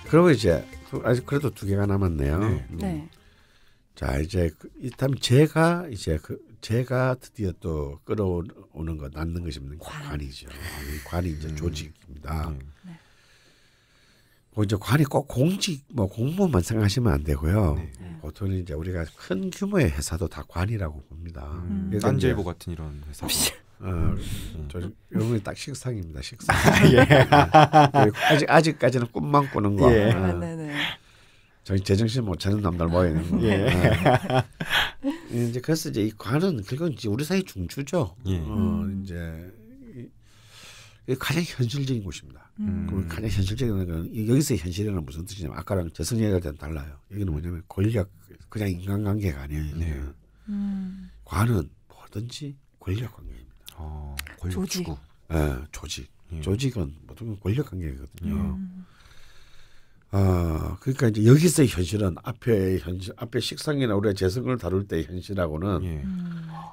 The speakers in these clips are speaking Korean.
그리고 이제 아직 그래도 2개가 남았네요. 네. 네. 자 이제 일단 제가 드디어 또 끌어오는 거 낳는 것이 관이죠. 이 관이 이제 조직입니다. 네. 이제 관이 꼭 공무원만 생각하시면 안 되고요. 네. 보통 이제 우리가 큰 규모의 회사도 다 관이라고 봅니다. 딴지일보 같은 이런 회사. 저 이런 딱 식상입니다. 식상. 아직까지는 꿈만 꾸는 거. 네네네. 저희 제정신 못 차는 남들 모여 있는 거. 이제 그래서 이제 이 관은 그건 이제 우리 사회 중추죠. 이제 가장 현실적인 곳입니다. 가장 현실적인 건 여기서의 현실이란 무슨 뜻이냐면 아까랑 재성 얘기할 때는 달라요. 여기는 뭐냐면 권력, 그냥 인간관계가 아니에요. 네. 관은 뭐든지 권력 관계입니다. 권력 조직. 추구. 조직. 조직은 모든 권력 관계거든요. 그러니까 이제 여기서의 현실은 앞에 식상이나 우리가 재성을 다룰 때의 현실하고는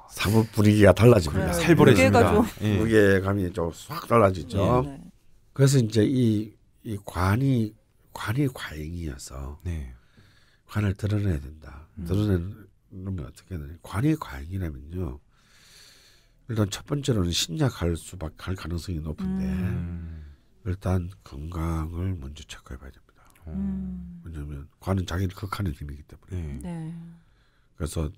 사뭇 분위기가 달라집니다. 살벌해집니다. 무게감이 좀 확 달라지죠. 그래서 이제 이 관이 과잉이어서 관을 드러내야 된다. 드러내면 어떻게 되냐? 관이 과잉이라면요. 일단 첫 번째로는 신약할 가능성이 높은데 일단 건강을 먼저 체크해봐야 됩니다. 왜냐하면 관은 자기를 극하는 힘이기 때문에. 그래서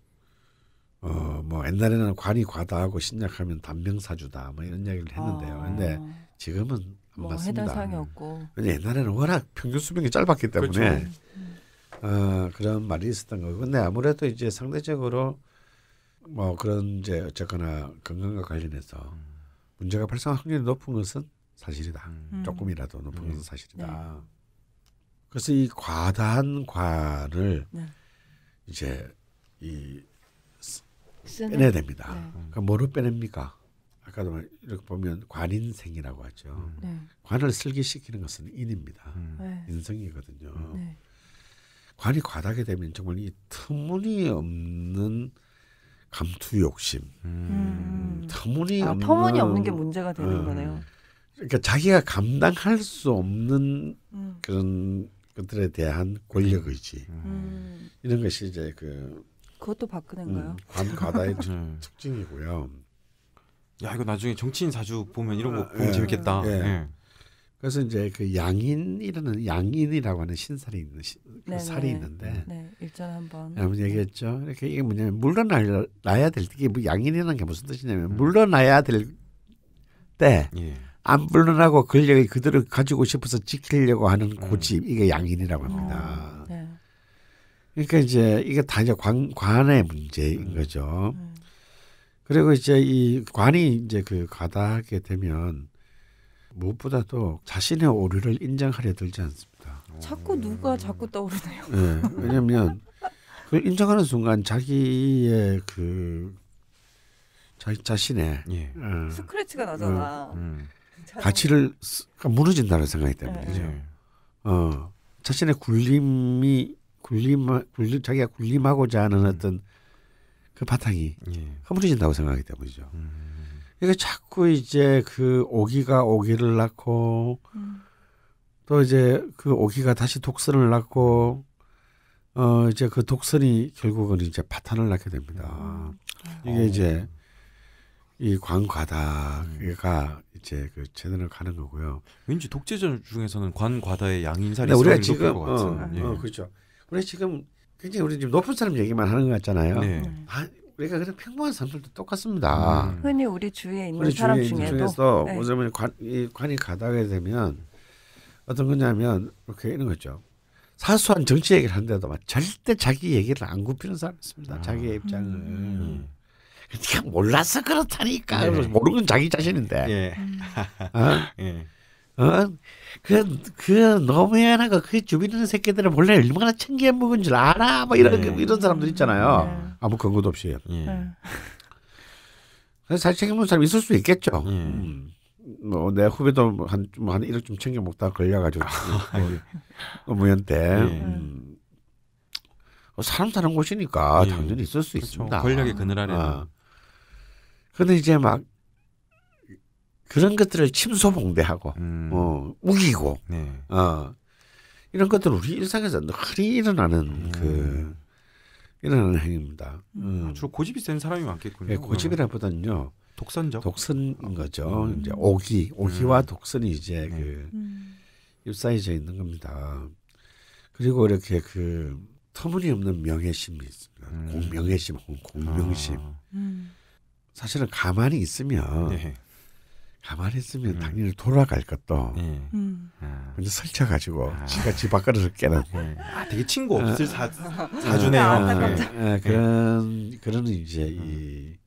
뭐 옛날에는 관이 과다하고 신약하면 단명사주다 뭐 이런 이야기를 했는데요. 근데 지금은 안 맞습니다. 해당 사항이 없고. 옛날에는 워낙 평균 수명이 짧았기 때문에 그런 말이 있었던 거고. 근데 아무래도 이제 상대적으로 뭐 그런 이제 어쨌거나 건강과 관련해서 문제가 발생할 확률이 높은 것은 사실이다. 조금이라도 높은 것은 사실이다. 그래서 이 과다한 관을 이제 빼내야 됩니다. 그러니까 뭐로 빼냅니까? 아까도 이렇게 보면 관인생이라고 하죠. 관을 슬기시키는 것은 인입니다. 인성이거든요. 관이 과다하게 되면 정말 이 터무니없는 감투 욕심, 터무니없는 게 문제가 되는 거네요. 그러니까 자기가 감당할 수 없는 그런 것들에 대한 권력 의지 이런 것이 이제 그것도 바꾸는가요? 관 과다의 특징이고요. 야 이거 나중에 정치인 사주 보면 이런 거 보면 재밌겠다. 그래서 이제 양인이라고 하는 신살이 있는 살이 있는데 일전에 한번 얘기했죠. 이렇게 이게 뭐냐면 물러나야 될 때 이게 뭐 양인이라는 게 무슨 뜻이냐면 물러나야 될 때 안 물러나고 권력을 그대로 가지고 싶어서 지키려고 하는 고집 이게 양인이라고 합니다. 그러니까 이제 이게 다 이제 관의 문제인 거죠. 그리고 이제 이 관이 이제 과다하게 되면 무엇보다도 자신의 오류를 인정하려 들지 않습니다. 누가 자꾸 떠오르네요. 왜냐하면 그걸 인정하는 순간 자기의 자신의 스크래치가 나잖아. 가치를 무너진다는 생각이 때문이죠. 자신의 자기가 군림하고자 하는 어떤 그 바탕이 허물어진다고 생각하기 때문이죠. 그러니까 자꾸 이제 오기가 오기를 낳고 또 이제 오기가 다시 독선을 낳고 이제 독선이 결국은 이제 파탄을 낳게 됩니다. 이게 이제 이 관과다가 이제 제대로 가는 거고요. 왠지 독재자 중에서는 관과다의 양인살이 우리가 지금 것 같은. 그렇죠. 우리 지금 굉장히 우리 지금 높은 사람 얘기만 하는 것 같잖아요. 우리가 그런 평범한 사람들도 똑같습니다. 흔히 우리 주위에 있는 사람 중에서 뭐냐면 관이 가다게 되면 어떤 거냐면 이렇게 이런 거죠. 사소한 정치 얘기를 하는데도 절대 자기 얘기를 안 굽히는 사람이 있습니다. 자기의 입장을. 그냥 몰라서 그렇다니까. 모르는 건 자기 자신인데. 그 너무 애하고 그 주변에 있는 새끼들은 원래 얼마나 챙겨 먹은 줄 알아? 뭐 이런 사람들 있잖아요. 아무 근거도 없이. 그래서 잘 챙겨 먹는 사람 있을 수 있겠죠. 뭐 내 후배도 한 1억 좀 챙겨 먹다가 걸려가지고 노무현때 사람 사는 곳이니까 당연히 있을 수 있습니다. 권력의 그늘 아래는. 근데 이제 막 그런 것들을 침소봉대하고 우기고 이런 것들은 우리 일상에서 흔히 일어나는 일어나는 행위입니다. 주로 고집이 센 사람이 많겠군요. 네, 고집이라보다는요. 독선인 거죠. 이제 오기와 독선이 이제 잎사이져 있는 겁니다. 그리고 이렇게 터무니없는 명예심이 있습니다. 명예심, 공명심. 사실은 가만히 있으면 당연히 돌아갈 것도 먼저 설쳐가지고 지가 집 밖으로 깨는. 되게 친구 없을 사주네요. 그런 이제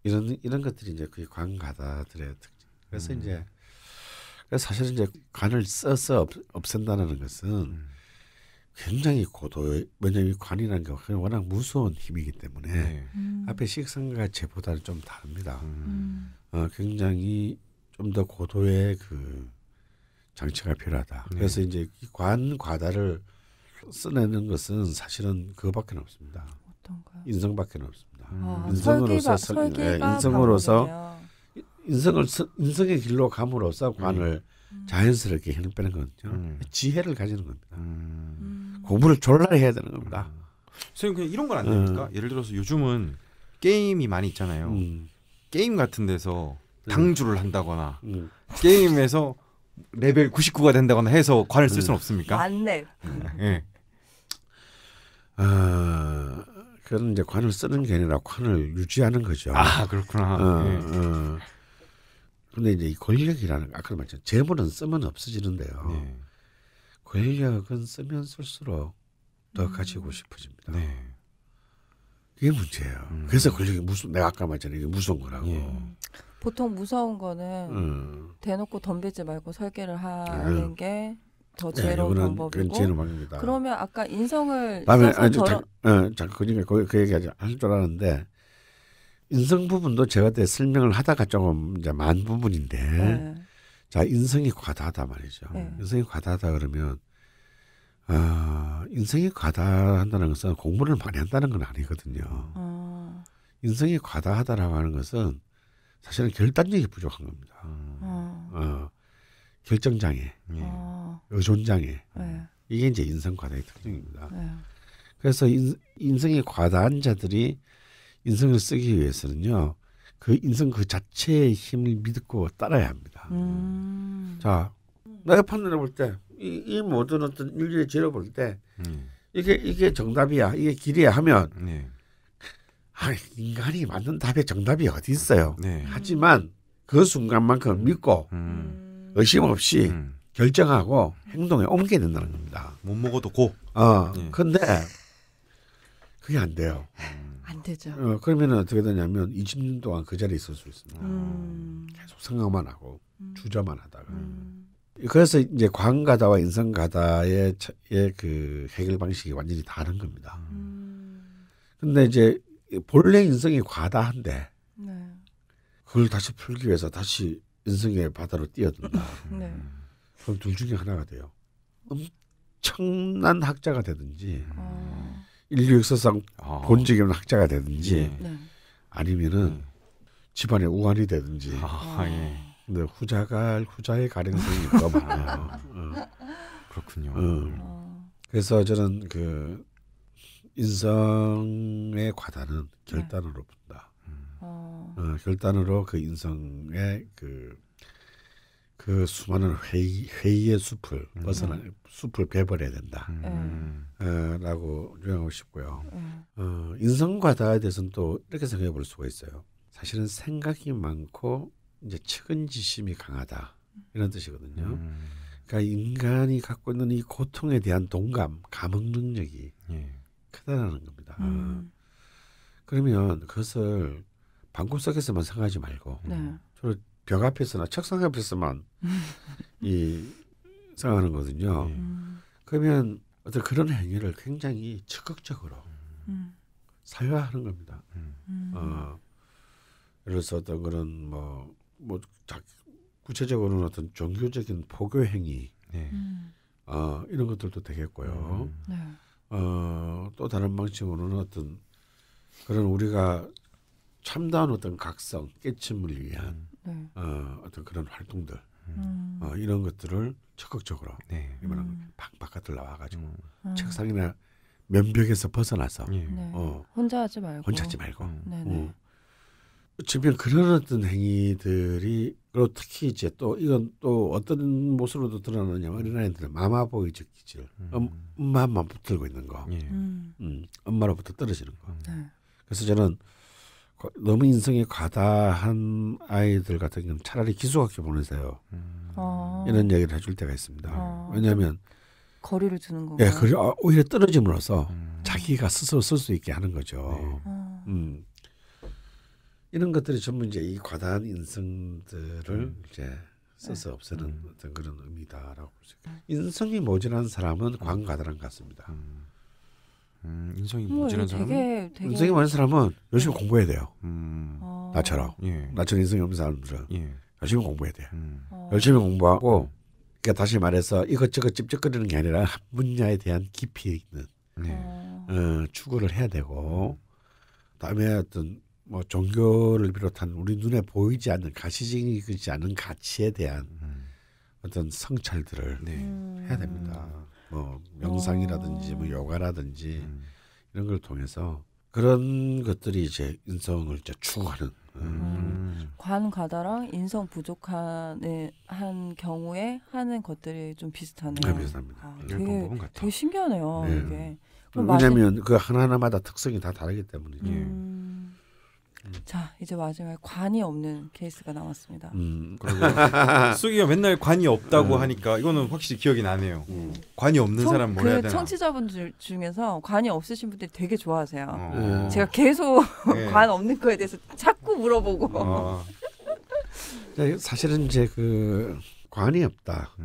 이런 것들이 이제 그 관가다들의 특징. 그래서 이제 사실은 이제 관을 써서 없앤다는 것은 굉장히 왜냐하면 관이라는 게 워낙 무서운 힘이기 때문에 앞에 식상가체보다는 좀 다릅니다. 굉장히 좀 더 고도의 장치가 필요하다. 그래서 이제 이 관과다를 써내는 것은 사실은 그거밖에 없습니다. 어떤가요? 인성밖에 없습니다. 인성의 길로 감으로써 관을 자연스럽게 힘을 빼는 거거든요. 지혜를 가지는 겁니다. 공부를 졸라 해야 되는 겁니다. 선생님 그냥 이런 건 안 됩니까? 예를 들어서 요즘은 게임이 많이 있잖아요. 게임 같은 데서 당주를 한다거나 게임에서 레벨 99가 된다거나 해서 관을 쓸 수는 없습니까? 맞네. 네. 그런 이제 관을 쓰는 게 아니라 관을 유지하는 거죠. 그렇구나. 근데 이제 이 권력이라는 아까 말했죠. 재물은 쓰면 없어지는데요. 권력은 쓰면 쓸수록 더 가지고 싶어집니다. 이게 문제예요. 그래서 권력이 내가 아까 말했잖아요. 이게 무서운 거라고. 보통 무서운 거는 대놓고 덤비지 말고 설계를 하는 게 더 지혜로운 방법이고. 그러면 아까 인성을 써서 그러니까 그 얘기 할 줄 알았는데 인성 부분도 제가 그때 설명을 하다가 조금 이제 만 부분인데 자 인성이 과다하다 말이죠. 인성이 과다하다 그러면 인성이 과다한다는 것은 공부를 많이 한다는 건 아니거든요. 인성이 과다하다라고 하는 것은 사실은 결단력이 부족한 겁니다. 결정장애, 의존장애 이게 이제 인성 과다의 특징입니다. 그래서 인성이 과다한 자들이 인성을 쓰기 위해서는요, 그 인성 그 자체의 힘을 믿고 따라야 합니다. 자, 내가 판단해 볼 때, 이 모든 어떤 인류의 죄를 볼 때, 이게 정답이야, 이게 길이야 하면, 인간이 만든 답에 정답이 어디 있어요. 하지만 그 순간만큼 믿고 의심 없이 결정하고 행동에 옮겨야 된다는 겁니다. 못 먹어도 고. 근데 그게 안 돼요. 안 되죠. 그러면 어떻게 되냐면 20년 동안 그 자리에 있을 수 있습니다. 계속 생각만 하고 주저만 하다가. 그래서 이제 관가다와 인성가다의 그 해결 방식이 완전히 다른 겁니다. 근데 이제 본래 인성이 과다한데 그걸 다시 풀기 위해서 다시 인성의 바다로 뛰어든다. 그럼 둘 중에 하나가 돼요. 엄청난 학자가 되든지 인류 역사상 본 적이 없는 학자가 되든지 아니면은 집안의 우환이 되든지. 근데 후자의 가능성이 더 많아요. 그렇군요. 그래서 저는 그 인성의 과다는 결단으로 본다. 결단으로 그 인성의 그 수많은 회의의 숲을 숲을 베버려야 된다. 라고 주장하고 싶고요. 인성과다에 대해서는 또 이렇게 생각해 볼 수가 있어요. 사실은 생각이 많고 이제 측은지심이 강하다 이런 뜻이거든요. 그러니까 인간이 갖고 있는 이 고통에 대한 동감, 감흥 능력이 크다라는 겁니다. 그러면 그것을 방구석에서만 생각하지 말고 주로 벽 앞에서나 책상 앞에서만 생각하는 거거든요. 그러면 어떤 그런 행위를 굉장히 적극적으로 사회화하는 겁니다. 예를 들어서 어떤 그런 구체적으로는 어떤 종교적인 포교 행위 이런 것들도 되겠고요. 또 다른 방식으로는 어떤 그런 우리가 참다운 어떤 각성, 깨침을 위한 어떤 그런 활동들 이런 것들을 적극적으로 방 바깥을 나와가지고 책상이나 면벽에서 벗어나서 혼자 하지 말고 지금 그런 어떤 행위들이 그리고 특히 이제 또 이건 또 어떤 모습으로도 드러나냐면 어린아이들은 마마보이적 기질 엄마만 붙들고 있는 거 엄마로부터 떨어지는 거 그래서 저는 너무 인성이 과다한 아이들 같은 경우는 차라리 기숙학교 보내세요. 이런 얘기를 해줄 때가 있습니다. 왜냐하면 거리를 두는 건가요? 예, 오히려 떨어짐으로써 자기가 스스로 쓸 수 있게 하는 거죠. 이런 것들이 전부 이제 이 과다한 인성들을 이제 써서 없애는 어떤 그런 의미다라고 볼 수 있어요. 인성이 모자란 사람은 광과다란 것 같습니다. 인성이 모자란 사람은 인성이 모자란 사람은 열심히 공부해야 돼요. 나처럼 나처럼 인성이 없는 사람들은 열심히 공부해야 돼요. 열심히 공부하고 그러니까 다시 말해서 이것저것 찝쩍거리는 게 아니라 한 분야에 대한 깊이 있는 추구를 해야 되고 그다음에 어떤 뭐 종교를 비롯한 우리 눈에 보이지 않는 가시적이지 않은 가치에 대한 어떤 성찰들을 해야 됩니다. 뭐 명상이라든지 뭐 요가라든지 이런 걸 통해서 그런 것들이 이제 인성을 이제 추구하는 관과다랑 인성 부족한 한 경우에 하는 것들이 좀 비슷하네요. 비슷합니다. 되게 신기하네요. 이게. 왜냐하면 그 하나하나마다 특성이 다 다르기 때문이죠. 자, 이제 마지막에 관이 없는 케이스가 나왔습니다. 쑥이가 맨날 관이 없다고 하니까 이거는 확실히 기억이 나네요. 관이 없는 사람 뭘 해야 되나? 청취자분들 중에서 관이 없으신 분들이 되게 좋아하세요. 제가 계속 관 없는 거에 대해서 자꾸 물어보고. 사실은 이제 그 관이 없다.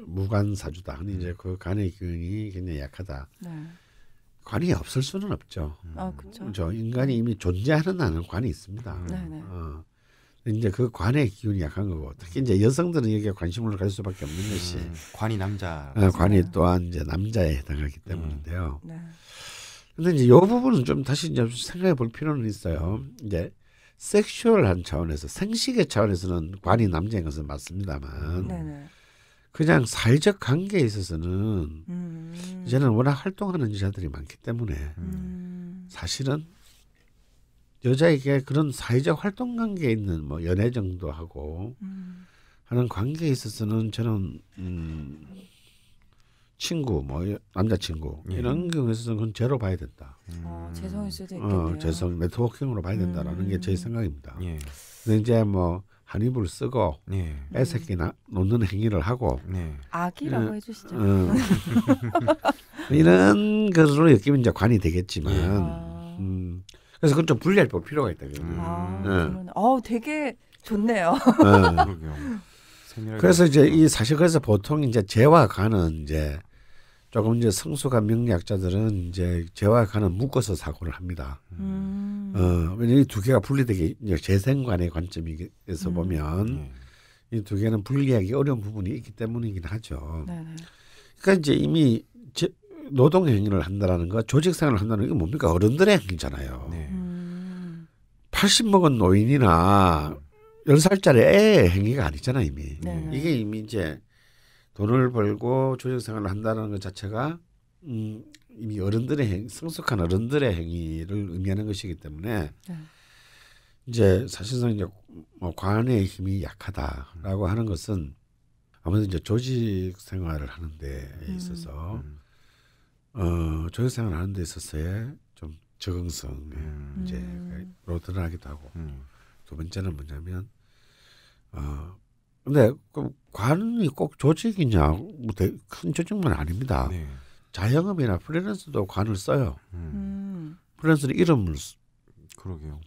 무관사주다. 이제 그 관의 기운이 굉장히 약하다. 관이 없을 수는 없죠. 그렇죠. 인간이 이미 존재하는 한은 관이 있습니다. 이제 그 관의 기운이 약한 거고, 특히 이제 여성들은 여기에 관심을 가질 수밖에 없는 것이 관이 남자. 관이 또한 이제 남자에 해당하기 때문인데요. 근데 이제 이 부분은 좀 다시 이제 생각해 볼 필요는 있어요. 이제 섹슈얼한 차원에서 생식의 차원에서는 관이 남자인 것은 맞습니다만. 그냥 사회적 관계에 있어서는 이제는 워낙 활동하는 여자들이 많기 때문에 사실은 여자에게 그런 사회적 활동 관계에 있는 뭐 연애 정도 하고 하는 관계에 있어서는 저는 친구 뭐 남자친구 이런 경우에 있어서는 그건 죄로 봐야 된다. 재성일 수도 있겠네요. 재성 네트워킹으로 봐야 된다라는 게 제 생각입니다. 근데 이제 뭐 한 입을 쓰고 애새끼 놓는 행위를 하고 악이라고 해주시죠. 이런 것으로 엮이면 이제 관이 되겠지만 그래서 그건 좀 분리할 필요가 있다. 되게 좋네요. 그래서 이제 이 사실 그래서 보통 이제 재와 관은 이제 조금 이제 성숙한 명리학자들은 이제 재와 관은 묶어서 사고를 합니다. 왜냐면 이 두 개가 분리되게 이제 재생관의 관점에서 보면 이 두 개는 분리하기 어려운 부분이 있기 때문이긴 하죠. 그러니까 이제 이미 노동 행위를 한다라는 거, 조직 생활을 한다는 게 뭡니까? 어른들의 행위잖아요. 80 먹은 노인이나 10살짜리 애의 행위가 아니잖아 이미. 이게 이미 이제 돈을 벌고 조직 생활을 한다는 것 자체가 이미 성숙한 어른들의 행위를 의미하는 것이기 때문에 이제 사실상 이제 뭐 관의 힘이 약하다라고 하는 것은 아무래도 이제 조직 생활을 하는 데 있어서 조직 생활을 하는 데 있어서의 좀 적응성 이제로 드러나기도 하고 두 번째는 뭐냐면 근데 그 관이 꼭 조직이냐 뭐 큰 조직만 아닙니다. 자영업이나 프리랜서도 관을 써요. 프리랜서는 이름을 그러게요.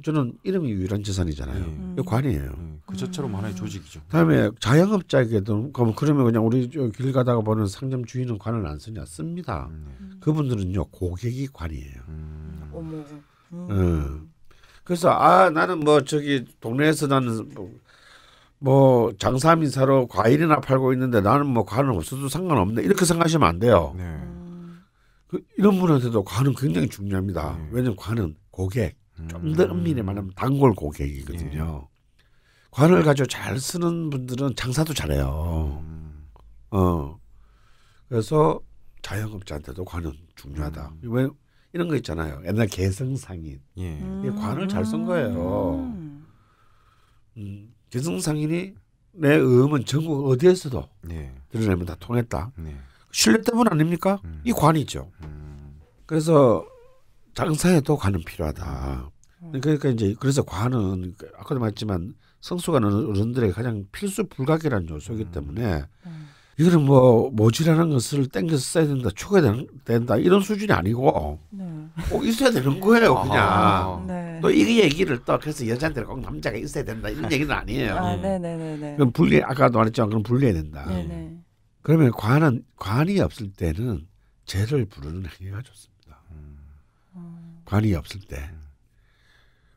저는 이름이 유일한 재산이잖아요. 이거 관이에요. 그 자체로 하나의 조직이죠. 그다음에 자영업자에게도 그러면 그냥 우리 길 가다가 보는 상점 주인은 관을 안 쓰냐? 씁니다. 그분들은요 고객이 관이에요. 어머. 그래서 나는 뭐 저기 동네에서 나는 뭐 장사민사로 과일이나 팔고 있는데 나는 뭐 관은 없어도 상관없네 이렇게 생각하시면 안 돼요. 이런 분한테도 관은 굉장히 중요합니다. 왜냐하면 관은 고객 좀 더 엄밀히 말하면 단골 고객이거든요. 관을 가지고 잘 쓰는 분들은 장사도 잘해요. 그래서 자영업자한테도 관은 중요하다. 왜 이런 거 있잖아요. 옛날 개성상인. 예. 관을 잘 쓴 거예요. 개성상인이 내 음은 전국 어디에서도 드러내면 다 통했다. 신뢰 때문 아닙니까? 이 관이죠. 그래서 장사에도 관은 필요하다. 그러니까 이제 그래서 관은 아까도 말했지만 성숙한 어른들의 가장 필수 불가결한 요소이기 때문에 이거는 뭐 모질하는 것을 땡겨서 써야 된다, 추가해야 된다 이런 수준이 아니고 꼭 있어야 되는 거예요, 그냥. 또 이 얘기를 또 그래서 여자한테는 꼭 남자가 있어야 된다 이런 얘기는 아니에요. 그럼 아까도 말했지만 그럼 분리해야 된다. 그러면 관이 없을 때는 죄를 부르는 행위가 좋습니다. 관이 없을 때.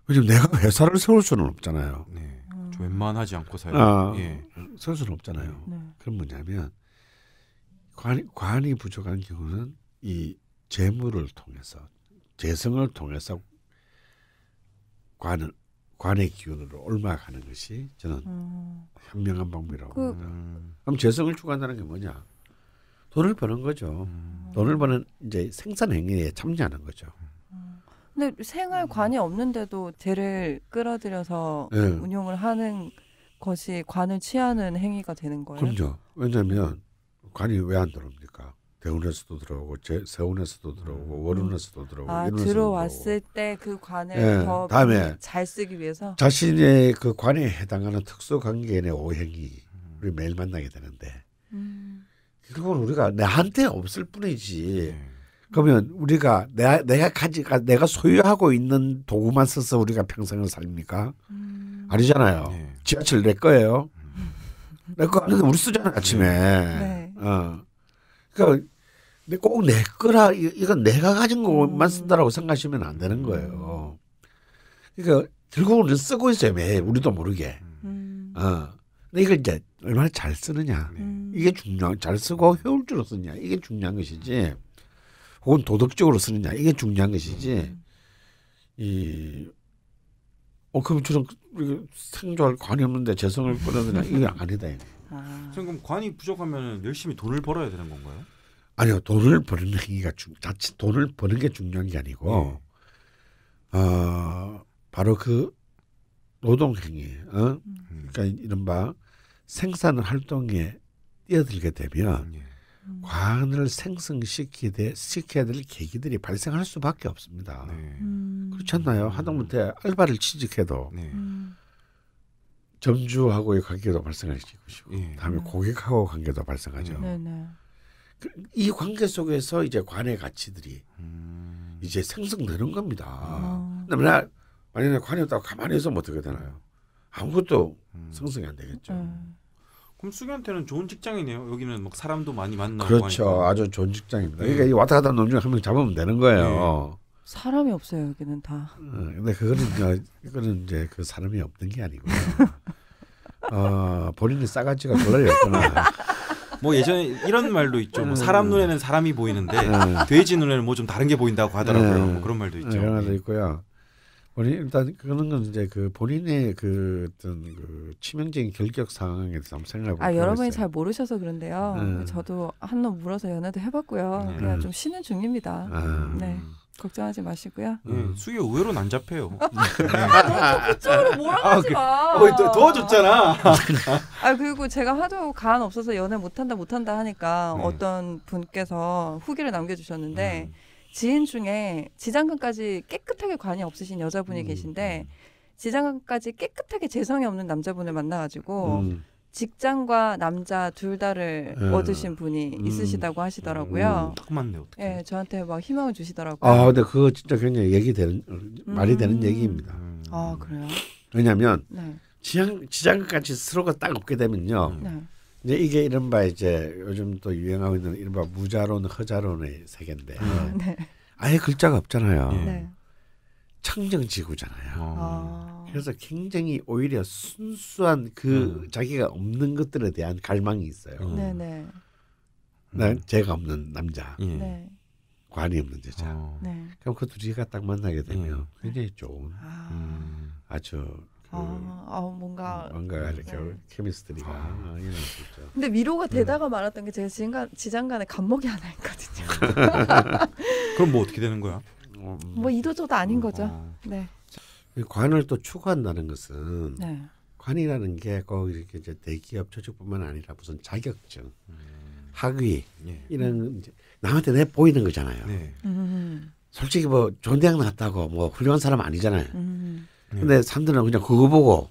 왜냐면 내가 회사를 세울 수는 없잖아요. 웬만하지 않고 살고 세울 수는 없잖아요. 그럼 뭐냐면 관이 부족한 경우는 이 재물을 통해서 재성을 통해서 관의 기운으로 옮아가는 것이 저는 현명한 방법이라고 봅니다. 그럼 재성을 추구한다는 게 뭐냐? 돈을 버는 거죠. 돈을 버는 이제 생산 행위에 참여하는 거죠. 근데 생활관이 없는데도 재를 끌어들여서 운용을 하는 것이 관을 취하는 행위가 되는 거예요? 그럼요. 왜냐하면 관이 왜 안 들어옵니까? 대운에서도 들어오고 세운에서도 들어오고 월운에서도 들어오고 들어왔을 때 그 관을 더 다음에 잘 쓰기 위해서 자신의 그 관에 해당하는 특수관계인의 오행이 우리 매일 만나게 되는데 그건 우리가 내한테 없을 뿐이지. 그러면 우리가 내가 소유하고 있는 도구만 써서 우리가 평생을 삽니까? 아니잖아요. 지하철 내 거예요. 내 거 아닌데 우리 쓰잖아 아침에. 그러니까 꼭 내 거라 이건 내가 가진 것만 쓴다라고 생각하시면 안 되는 거예요. 그러니까 결국은 쓰고 있어요 매일 우리도 모르게. 근데 이걸 이제 얼마나 잘 쓰느냐 이게 잘 쓰고 효율적으로 쓰느냐 이게 중요한 것이지. 혹은 도덕적으로 쓰느냐 이게 중요한 것이지. 그럼 저는 생존할 관이 없는데 재성을 끌어내냐 이게 아니다. 그럼 관이 부족하면 열심히 돈을 벌어야 되는 건가요? 아니요, 돈을 버는 행위가 자칫 돈을 버는 게 중요한 게 아니고, 바로 그 노동 행위, 그러니까 이른바 생산 활동에 뛰어들게 되면. 관을 생성시켜야 될 계기들이 발생할 수밖에 없습니다. 그렇지 않나요? 하다못해 알바를 취직해도 점주하고의 관계도 발생할 수 있고, 다음에 고객하고 관계도 발생하죠. 이 관계 속에서 이제 관의 가치들이 이제 생성되는 겁니다. 근데 만약에 관이 없다고 가만히 있으면 어떻게 되나요? 아무것도 생성이 안 되겠죠. 그럼 수기한테는 좋은 직장이네요. 여기는 막 사람도 많이 만나고 그렇죠. 하니까. 아주 좋은 직장입니다. 그러니까 이 왔다 갔다 놈 중에 한 명 잡으면 되는 거예요. 사람이 없어요 여기는 다. 근데 이거는 이제 그 사람이 없는 게 아니고요. 본인이 싸가지가 졸라였구나. 뭐 예전에 이런 말도 있죠. 뭐 사람 눈에는 사람이 보이는데 돼지 눈에는 뭐 좀 다른 게 보인다고 하더라고요. 뭐 그런 말도 있죠. 그런 말도 있고요. 일단 그런 건 이제 그 본인의 그 어떤 그 치명적인 결격 상황에 대해서 한번 생각해보고. 여러분이 잘 모르셔서 그런데요. 저도 한번 물어서 연애도 해봤고요. 그냥 좀 쉬는 중입니다. 네. 걱정하지 마시고요. 수기 의외로는 안 잡혀요. 그쪽으로 뭐라고 하지 마. 도와줬잖아. 그리고 제가 하도 간 없어서 연애 못한다 하니까 어떤 분께서 후기를 남겨주셨는데 지인 중에 지장간까지 깨끗하게 관이 없으신 여자분이 계신데 지장간까지 깨끗하게 재성이 없는 남자분을 만나가지고 직장과 남자 둘 다를 얻으신 분이 있으시다고 하시더라고요. 딱 맞네 어떻게? 예, 저한테 막 희망을 주시더라고요. 근데 그거 진짜 굉장히 말이 되는 얘기입니다. 그래요? 왜냐하면 지장간까지 서로가 딱 없게 되면요. 이제 이게 이른바 이제 요즘 또 유행하고 있는 이른바 무자론, 허자론의 세계인데 아예 글자가 없잖아요. 청정지구잖아요. 그래서 굉장히 오히려 순수한 그 자기가 없는 것들에 대한 갈망이 있어요. 제가 없는 남자, 관이 없는 여자. 그럼 그 둘이가 딱 만나게 되면 굉장히 좋은 아주 뭔가 이렇게 케미스트리가 이런 거죠. 근데 위로가 되다가 말았던 게 제가 지장간에 간목이 하나 있거든요. 그럼 뭐 어떻게 되는 거야? 뭐 이도저도 아닌 거죠. 네. 관을 또 추구한다는 것은 네. 관이라는 게 꼭 이렇게 이제 대기업 조직뿐만 아니라 무슨 자격증, 학위 이런 이제 남한테 내 보이는 거잖아요. 네. 솔직히 뭐 좋은 대학 나왔다고 뭐 훌륭한 사람 아니잖아요. 근데 사람들은 그냥 그거 보고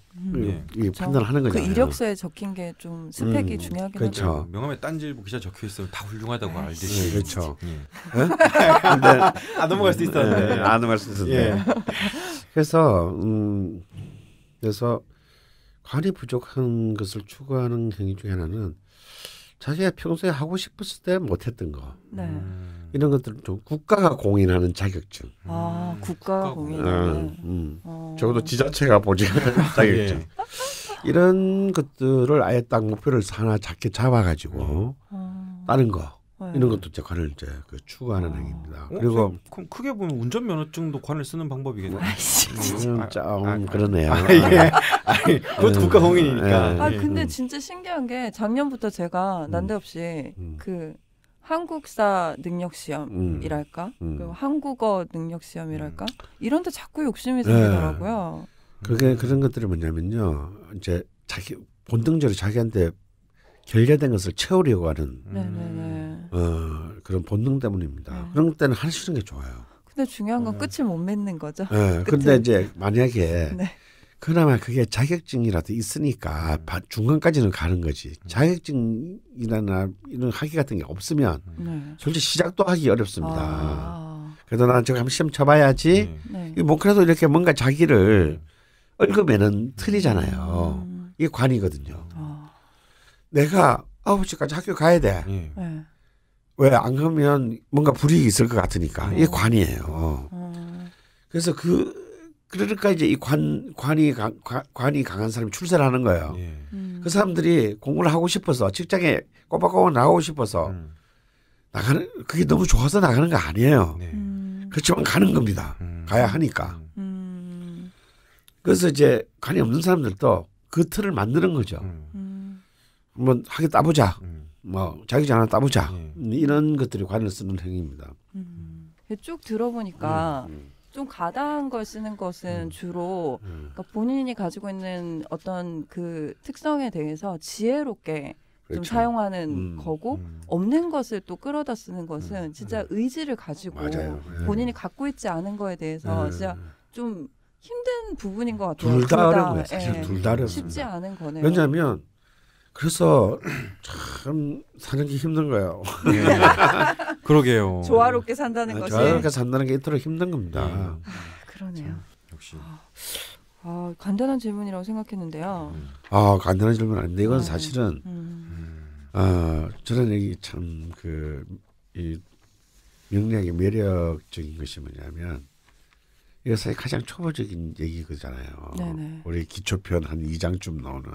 이 판단을 하는 거잖아요. 그 이력서에 적힌 게 좀 스펙이 중요하긴 하죠. 그렇죠. 명함에 딴지일보 기사 적혀 있으면 다 훌륭하다고 알듯이. 그렇죠. 근데 넘어갈 수 있었는데. 넘어갈 수 있었는데. 그래서 관이 부족한 것을 추구하는 행위 중에 하나는 자기가 평소에 하고 싶었을 때 못했던 거. 네. 이런 것들은 좀 국가가 공인하는 자격증. 국가가 공인하는. 적어도 지자체가 보증하는 자격증. 이런 것들을 아예 딱 목표를 하나 작게 잡아가지고 다른 거 이런 것도 이제 관을 이제 추구하는 행위입니다. 그리고 그럼 크게 보면 운전면허증도 관을 쓰는 방법이겠네요. 그러네요. 그것도 국가 공인이니까. 근데 진짜 신기한 게 작년부터 제가 난데없이 그 한국사 능력 시험이랄까, 그리고 한국어 능력 시험이랄까 이런데 자꾸 욕심이 생기더라고요. 그게 그런 것들이 뭐냐면요, 이제 자기 본능적으로 자기한테 결여된 것을 채우려고 하는 그런 본능 때문입니다. 그런 때는 할 수 있는 게 좋아요. 근데 중요한 건 끝을 못 맺는 거죠. 근데 이제 만약에 그나마 그게 자격증이라도 있으니까 중간까지는 가는 거지. 자격증이나 이런 학위 같은 게 없으면 솔직히 시작도 하기 어렵습니다. 그래도 난 저거 한번 시험 쳐봐야지. 뭐 그래도 이렇게 뭔가 자기를 얽으면은 틀리잖아요. 이게 관이거든요. 내가 9시까지 학교 가야 돼. 왜 안 가면 뭔가 불이익이 있을 것 같으니까. 이게 관이에요. 그래서 그러니까 이제 이 관이 강한 사람이 출세를 하는 거예요. 그 사람들이 공부를 하고 싶어서 직장에 꼬박꼬박 나가고 싶어서 나가는, 그게 너무 좋아서 나가는 거 아니에요. 그렇지만 가는 겁니다. 가야 하니까. 그래서 이제 관이 없는 사람들도 그 틀을 만드는 거죠. 뭐 학위 따보자. 뭐 자격증 하나 따보자. 이런 것들이 관을 쓰는 행위입니다. 쭉 들어보니까 좀 가다한 걸 쓰는 것은 주로 그러니까 본인이 가지고 있는 어떤 그 특성에 대해서 지혜롭게 좀 사용하는 거고 없는 것을 또 끌어다 쓰는 것은 진짜 의지를 가지고 본인이 갖고 있지 않은 거에 대해서 진짜 좀 힘든 부분인 것 같아요. 둘 다 어려운 거예요. 사실 둘 다 어렵습니다. 쉽지 않은 거네요. 왜냐하면 그래서 참 사는 게 힘든 거예요. 그러게요. 조화롭게 산다는 것이. 조화롭게 산다는 게 이토록 힘든 겁니다. 그러네요. 역시. 간단한 질문이라고 생각했는데요. 간단한 질문 아닌데 이건 사실은 저는 여기 참 이 명리학의 매력적인 것이 뭐냐면 이게 사실 가장 초보적인 얘기잖아요. 네네. 우리 기초편 한 2장쯤 나오는.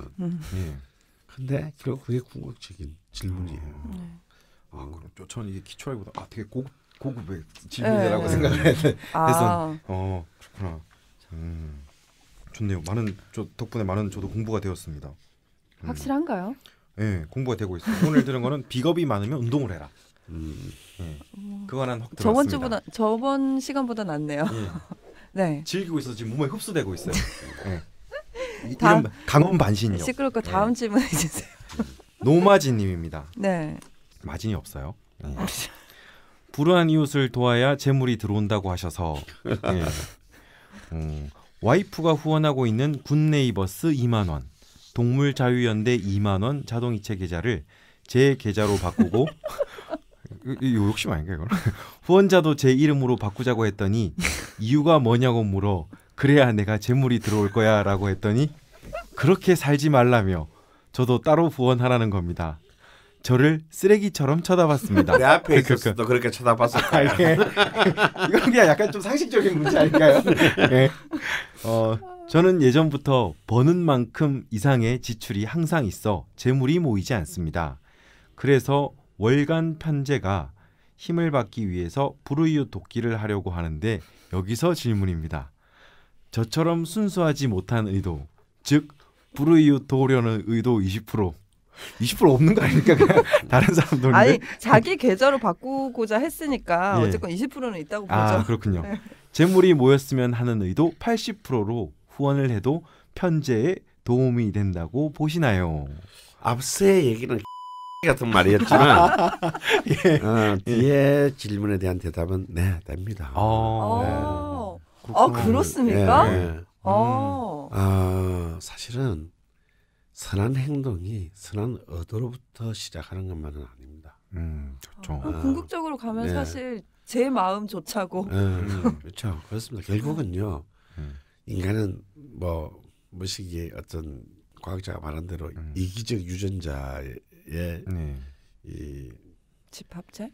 근데 결국 그게 궁극적인 질문이에요. 그렇죠. 저는 이게 기초라기보다 되게 고급의 질문이라고 생각을 했는데 그래서 그렇구나. 좋네요. 덕분에 많은 저도 공부가 되었습니다. 확실한가요? 네, 공부가 되고 있어요. 오늘 들은 거는 비겁이 많으면 운동을 해라. 그거 하나는 확 들었습니다. 저번 시간보다 낫네요. 네. 즐기고 있어서 지금 몸에 흡수되고 있어요. 이런 강원 반신욕. 시끄럽고 다음 질문 해주세요. 노마진님입니다. 네. 마진이 없어요. 불우한 이웃을 도와야 재물이 들어온다고 하셔서 와이프가 후원하고 있는 굿네이버스 2만 원, 동물자유연대 2만 원 자동이체 계좌를 제 계좌로 바꾸고 이거 욕심 아닌가 이거? 후원자도 제 이름으로 바꾸자고 했더니 이유가 뭐냐고 물어 그래야 내가 재물이 들어올 거야 라고 했더니 그렇게 살지 말라며 저도 따로 후원하라는 겁니다. 저를 쓰레기처럼 쳐다봤습니다. 내 앞에 있었어도 그렇게 쳐다봤을 거야. 이건 그냥 약간 좀 상식적인 문제 아닐까요? 저는 예전부터 버는 만큼 이상의 지출이 항상 있어 재물이 모이지 않습니다. 그래서 월간 편제가 힘을 받기 위해서 불우이웃 돕기를 하려고 하는데 여기서 질문입니다. 저처럼 순수하지 못한 의도, 즉 불의도려는 의도 20% 없는 거 아닙니까? 그냥 다른 사람들인데. 아니 자기 계좌로 바꾸고자 했으니까 예. 어쨌건 20%는 있다고 보죠. 아 그렇군요. 재물이 모였으면 하는 의도 80%로 후원을 해도 편제에 도움이 된다고 보시나요? 앞서의 얘기는 같은 말이었지만 뒤에 질문에 대한 대답은 네 됩니다. 그렇습니까? 네. 사실은 선한 행동이 선한 의도로부터 시작하는 것만은 아닙니다. 좋죠. 궁극적으로 가면 네. 사실 제 마음 좋자고. 그렇죠. 그렇습니다. 결국은요. 인간은 무식이 어떤 과학자가 말한 대로 이기적 유전자의 이 집합체?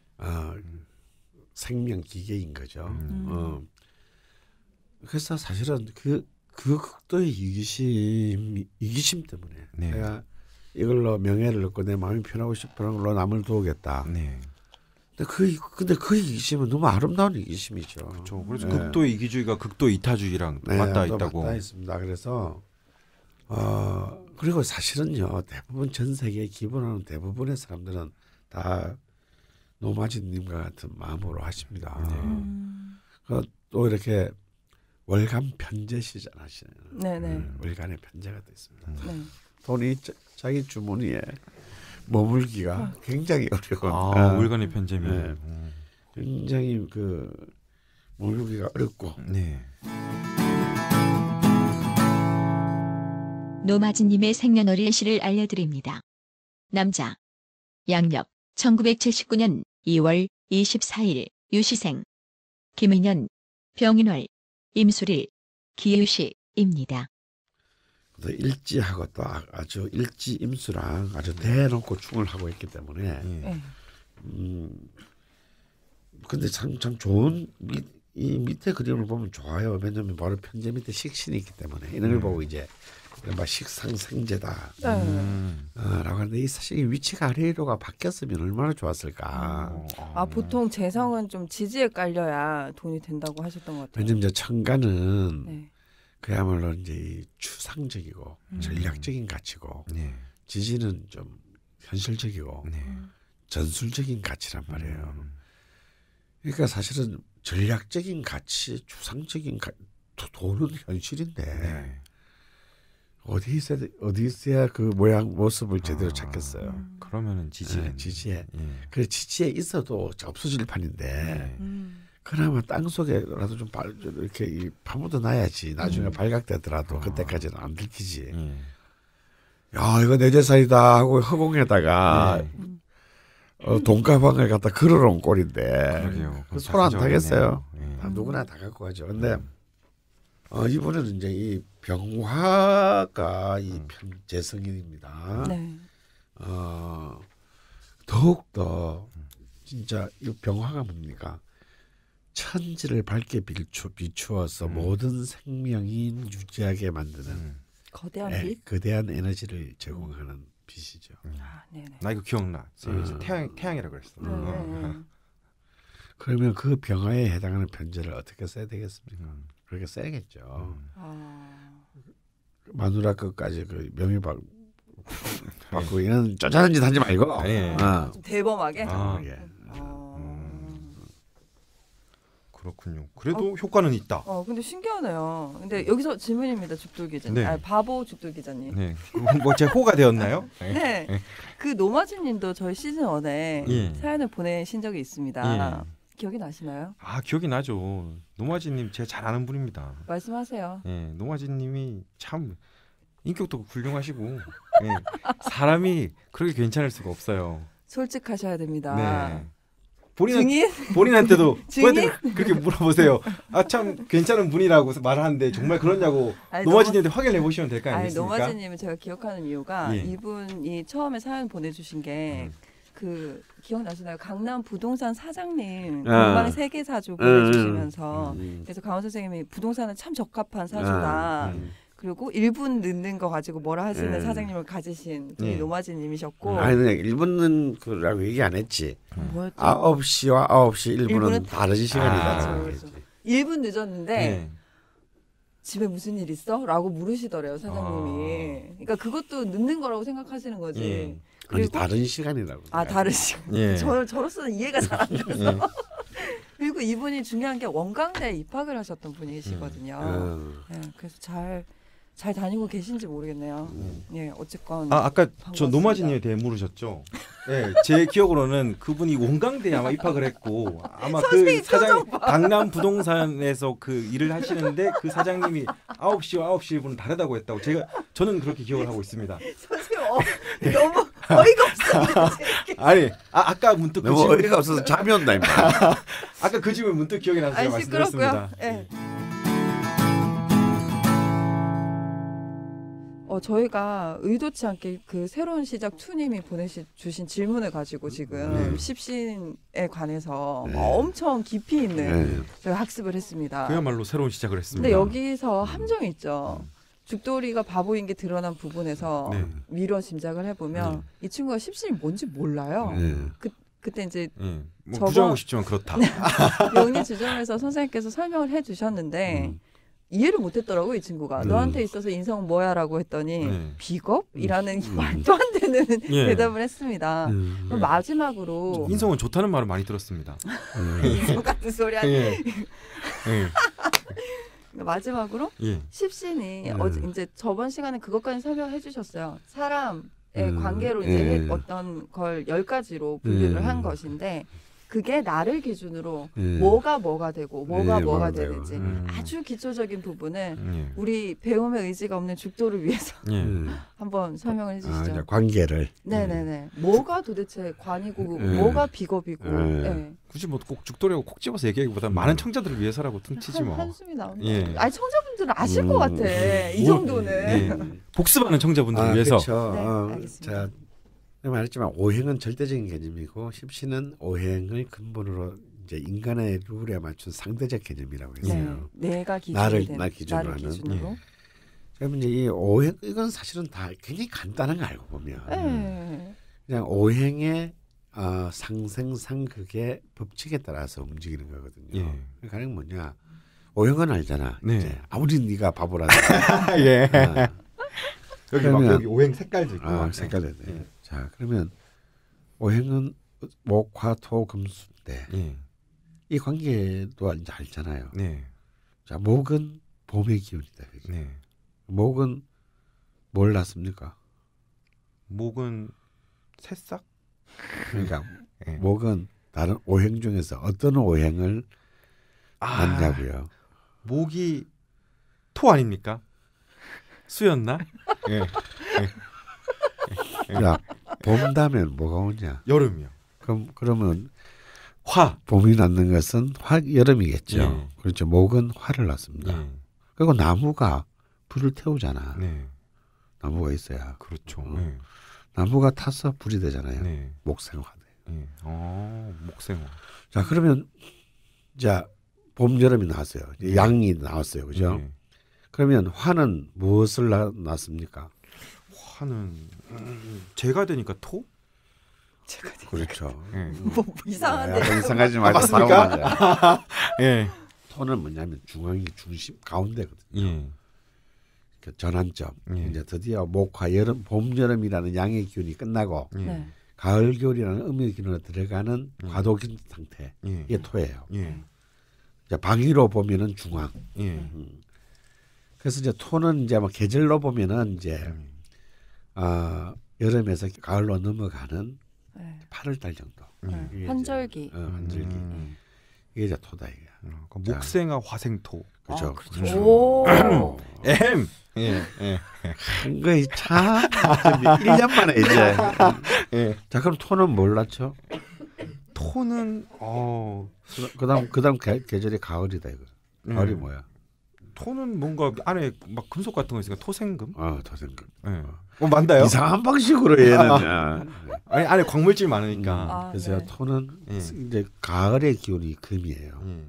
생명 기계인 거죠. 그래서 사실은 그 극도의 이기심 때문에 네. 내가 이걸로 명예를 얻고 내 마음이 편하고 싶어하는 걸로 남을 도우겠다. 네. 근데 그 이기심은 너무 아름다운 이기심이죠. 그렇죠. 그래서 네. 극도의 이기주의가 극도의 이타주의랑 맞닿아 있다고. 맞닿아 있습니다. 그래서 그리고 사실은요 대부분 전 세계에 기본하는 대부분의 사람들은 다 노마진님과 같은 마음으로 하십니다. 또 이렇게 월간 편제 시전하시는 네네. 월간의 편제가 돼 있습니다. 네. 돈이 자기 주머니에 머물기가 굉장히 어려운. 월간의 편제면 굉장히 머물기가 어렵고. 네. 노마진님의 생년월일시를 알려드립니다. 남자, 양력 1979년 2월 24일 유시생, 김인년, 병인월, 임술일, 기유시입니다. 일지하고 또 아주 일지임수랑 아주 대놓고 충을 하고 있기 때문에 근데 참 좋은 이 밑에 그림을 보면 좋아요. 왜냐하면 바로 편제 밑에 식신이 있기 때문에 이런 걸 보고 이제 식상생제다 라고 하는데 이 사실 이 위치가 아래로가 바뀌었으면 얼마나 좋았을까. 보통 재성은 좀 지지에 깔려야 돈이 된다고 하셨던 것 같아요. 왜냐면 청가는 그야말로 이제 이 추상적이고 전략적인 가치고 지지는 좀 현실적이고 전술적인 가치란 말이에요. 그러니까 사실은 전략적인 가치, 추상적인 돈은 현실인데 어디 있어야 그 모양 모습을 제대로 찾겠어요. 그러면은 지지에. 그 지지에 있어도 없어질 판인데. 그나마 땅 속에라도 좀 이렇게 파묻어 놔야지. 나중에 발각되더라도 그때까지는 안 들키지. 야 이거 내 재산이다 하고 허공에다가 돈가방을 갖다 걸어놓은 꼴인데 손 안 타겠어요. 누구나 다 갖고 가죠. 근데 이분은 이제 이 병화가 이 편재성인입니다. 더욱 더 진짜 이 병화가 뭡니까? 천지를 밝게 비추어서 모든 생명이 유지하게 만드는 거대한 빛? 거대한 에너지를 제공하는 빛이죠. 나 이거 기억나. 태양이라고 그랬어. 그러면 그 병화에 해당하는 편제를 어떻게 써야 되겠습니까? 그렇게 써야겠죠. 마누라 끝까지 그 명예 받고 이런 쪼잔한 짓 하지 말고 좀 대범하게. 그렇군요. 그래도 효과는 있다. 근데 신기하네요. 근데 여기서 질문입니다, 죽돌 기자님. 바보 죽돌 기자님. 네. 제 호가 되었나요? 네. 그 노마진님도 저희 시즌 1에 사연을 보내신 적이 있습니다. 기억이 나시나요? 기억이 나죠. 노마진님 제가 잘 아는 분입니다. 말씀하세요. 노마진님이 참 인격도 훌륭하시고 사람이 그렇게 괜찮을 수가 없어요. 솔직하셔야 됩니다. 본인한테도 그렇게 물어보세요. 참 괜찮은 분이라고 말하는데 정말 그러냐고 노마진님한테 확인해 보시면 될 거 아니겠습니까? 노마진님을 제가 기억하는 이유가 이분이 처음에 사연 보내주신 게 그 기억나시나요? 강남 부동산 사장님 공방 3개 사주 보내주시면서 그래서 강원 선생님이 부동산은 참 적합한 사주다. 그리고 1분 늦는 거 가지고 뭐라 하시는 사장님을 가지신 분이 노마진님이셨고. 아니 1분 늦는 거라고 얘기 안 했지. 뭐였죠? 9시와 9시 1분은 다른 시간이다. 그렇죠. 1분 늦었는데 집에 무슨 일 있어? 라고 물으시더래요 사장님이. 그러니까 그것도 늦는 거라고 생각하시는 거지. 예. 아니 다른 시간이라고. 다른 시간. 예. 저로서는 이해가 잘 안 돼서. 그리고 이분이 중요한 게 원광대에 입학을 하셨던 분이시거든요. 네, 그래서 잘 다니고 계신지 모르겠네요. 예, 어쨌건. 아까 반갑습니다. 저 노마진님에 대해 물으셨죠? 예, 제 기억으로는 그분이 원광대에 아마 입학을 했고 아마 그 사장 강남 부동산에서 그 일을 하시는데 그 사장님이 9시와 9시 분은 다르다고 했다고 저는 그렇게 기억을 하고 있습니다. 선생님 너무 어이가 없어요. 아니 아까 문득 그 너무 질문, 어이가 없어서 잠이 온다 임마. 아까 그 질문 문득 기억이 나서 제가 말씀드렸습니다. 네. 저희가 의도치 않게 그 새로운 시작 투님이 주신 질문을 가지고 지금 십신에 관해서 엄청 깊이 있는 저희가 학습을 했습니다. 그야말로 새로운 시작을 했습니다. 근데 여기서 함정이 있죠. 죽돌이가 바보인 게 드러난 부분에서 미뤄 짐작을 해보면 이 친구가 십신이 뭔지 몰라요. 그때 이제 뭐 부정하고 싶지만 그렇다. 명리 주점에서 선생님께서 설명을 해주셨는데 이해를 못했더라고 이 친구가. 너한테 있어서 인성은 뭐야라고 했더니 비겁이라는 말도 안 되는 대답을 했습니다. 그럼 마지막으로 인성은 좋다는 말을 많이 들었습니다. 인성 같은 소리 하니. 마지막으로 십신이 이제 저번 시간에 그것까지 설명해 주셨어요. 사람의 관계로 이제 어떤 걸 10가지로 분류를 한 것인데 그게 나를 기준으로 뭐가 되고 뭐가 되는지 아주 기초적인 부분을 우리 배움의 의지가 없는 죽도를 위해서 한번 설명을 해주시죠. 관계를. 네네네. 뭐가 도대체 관이고 뭐가 비겁이고. 굳이 뭐 꼭 죽돌이고 콕 집어서 얘기하기보다는 많은 청자들을 위해서라고 퉁치지 뭐. 한숨이 나옵니다. 아니 청자분들은 아실 것 같아. 이 정도는. 복습하는 청자분들을 위해서. 그렇죠. 네, 알겠습니다. 자, 말했지만 오행은 절대적인 개념이고 십신은 오행을 근본으로 이제 인간의 룰에 맞춘 상대적 개념이라고 했어요. 내가 나 기준으로 하는. 그러면 이제 이 오행 이건 사실은 다 굉장히 간단한 거 알고 보면 그냥 오행의 상생상극의 법칙에 따라서 움직이는 거거든요. 가령 뭐냐 오행은 알잖아. 이제 아무리 네가 바보라도. 여기 오행 색깔도 있고. 색깔도 있네. 자 그러면 오행은 목, 화, 토, 금수인데 이 관계도 이제 알잖아요. 자 목은 봄의 기운이다. 목은 뭘 낳습니까? 목은 새싹? 그러니까 목은 다른 오행 중에서 어떤 오행을 낳냐고요. 목이 토 아닙니까? 수였나? 야, 봄 다면 뭐가 오냐? 여름이요. 그러면 화. 봄이 낳는 것은 여름이겠죠. 그렇죠. 목은 화를 낳습니다. 그리고 나무가 불을 태우잖아. 나무가 있어야. 그렇죠. 나무가 타서 불이 되잖아요. 목생화 돼. 목생화. 자 그러면 자 봄, 여름이 나왔어요. 양이 나왔어요. 그죠? 그러면 화는 무엇을 낳습니까? 화는 재가 되니까 토? 제가 되니까. 그렇죠. 뭐 이상한데. 이상하지 말고 맞습니까? 토는 뭐냐면 중앙이 중심 가운데거든요. 그 전환점. 이제 드디어 목화 여름 봄 여름이라는 양의 기운이 끝나고 가을 겨울이라는 음의 기운으로 들어가는 과도기 상태. 이게 토예요. 이제 방위로 보면은 중앙. 그래서 이제 토는 이제 뭐 계절로 보면은 이제 여름에서 가을로 넘어가는 8월달 정도. 환절기. 환절기. 이게 이제 토다 이게. 목생화 화생토. 그렇죠. 오. 한 거이 참 1년 만에 이제. 자 그럼 토는 뭘 낳죠? 토는 그다음 계절이 가을이다 이거. 가을이 뭐야? 토는 뭔가 안에 막 금속 같은 거 있으니까 토생금? 토생금. 맞나요? 이상한 방식으로 얘는. 아니 안에 광물질 많으니까. 그래서 토는 이제 가을의 기운이 금이에요.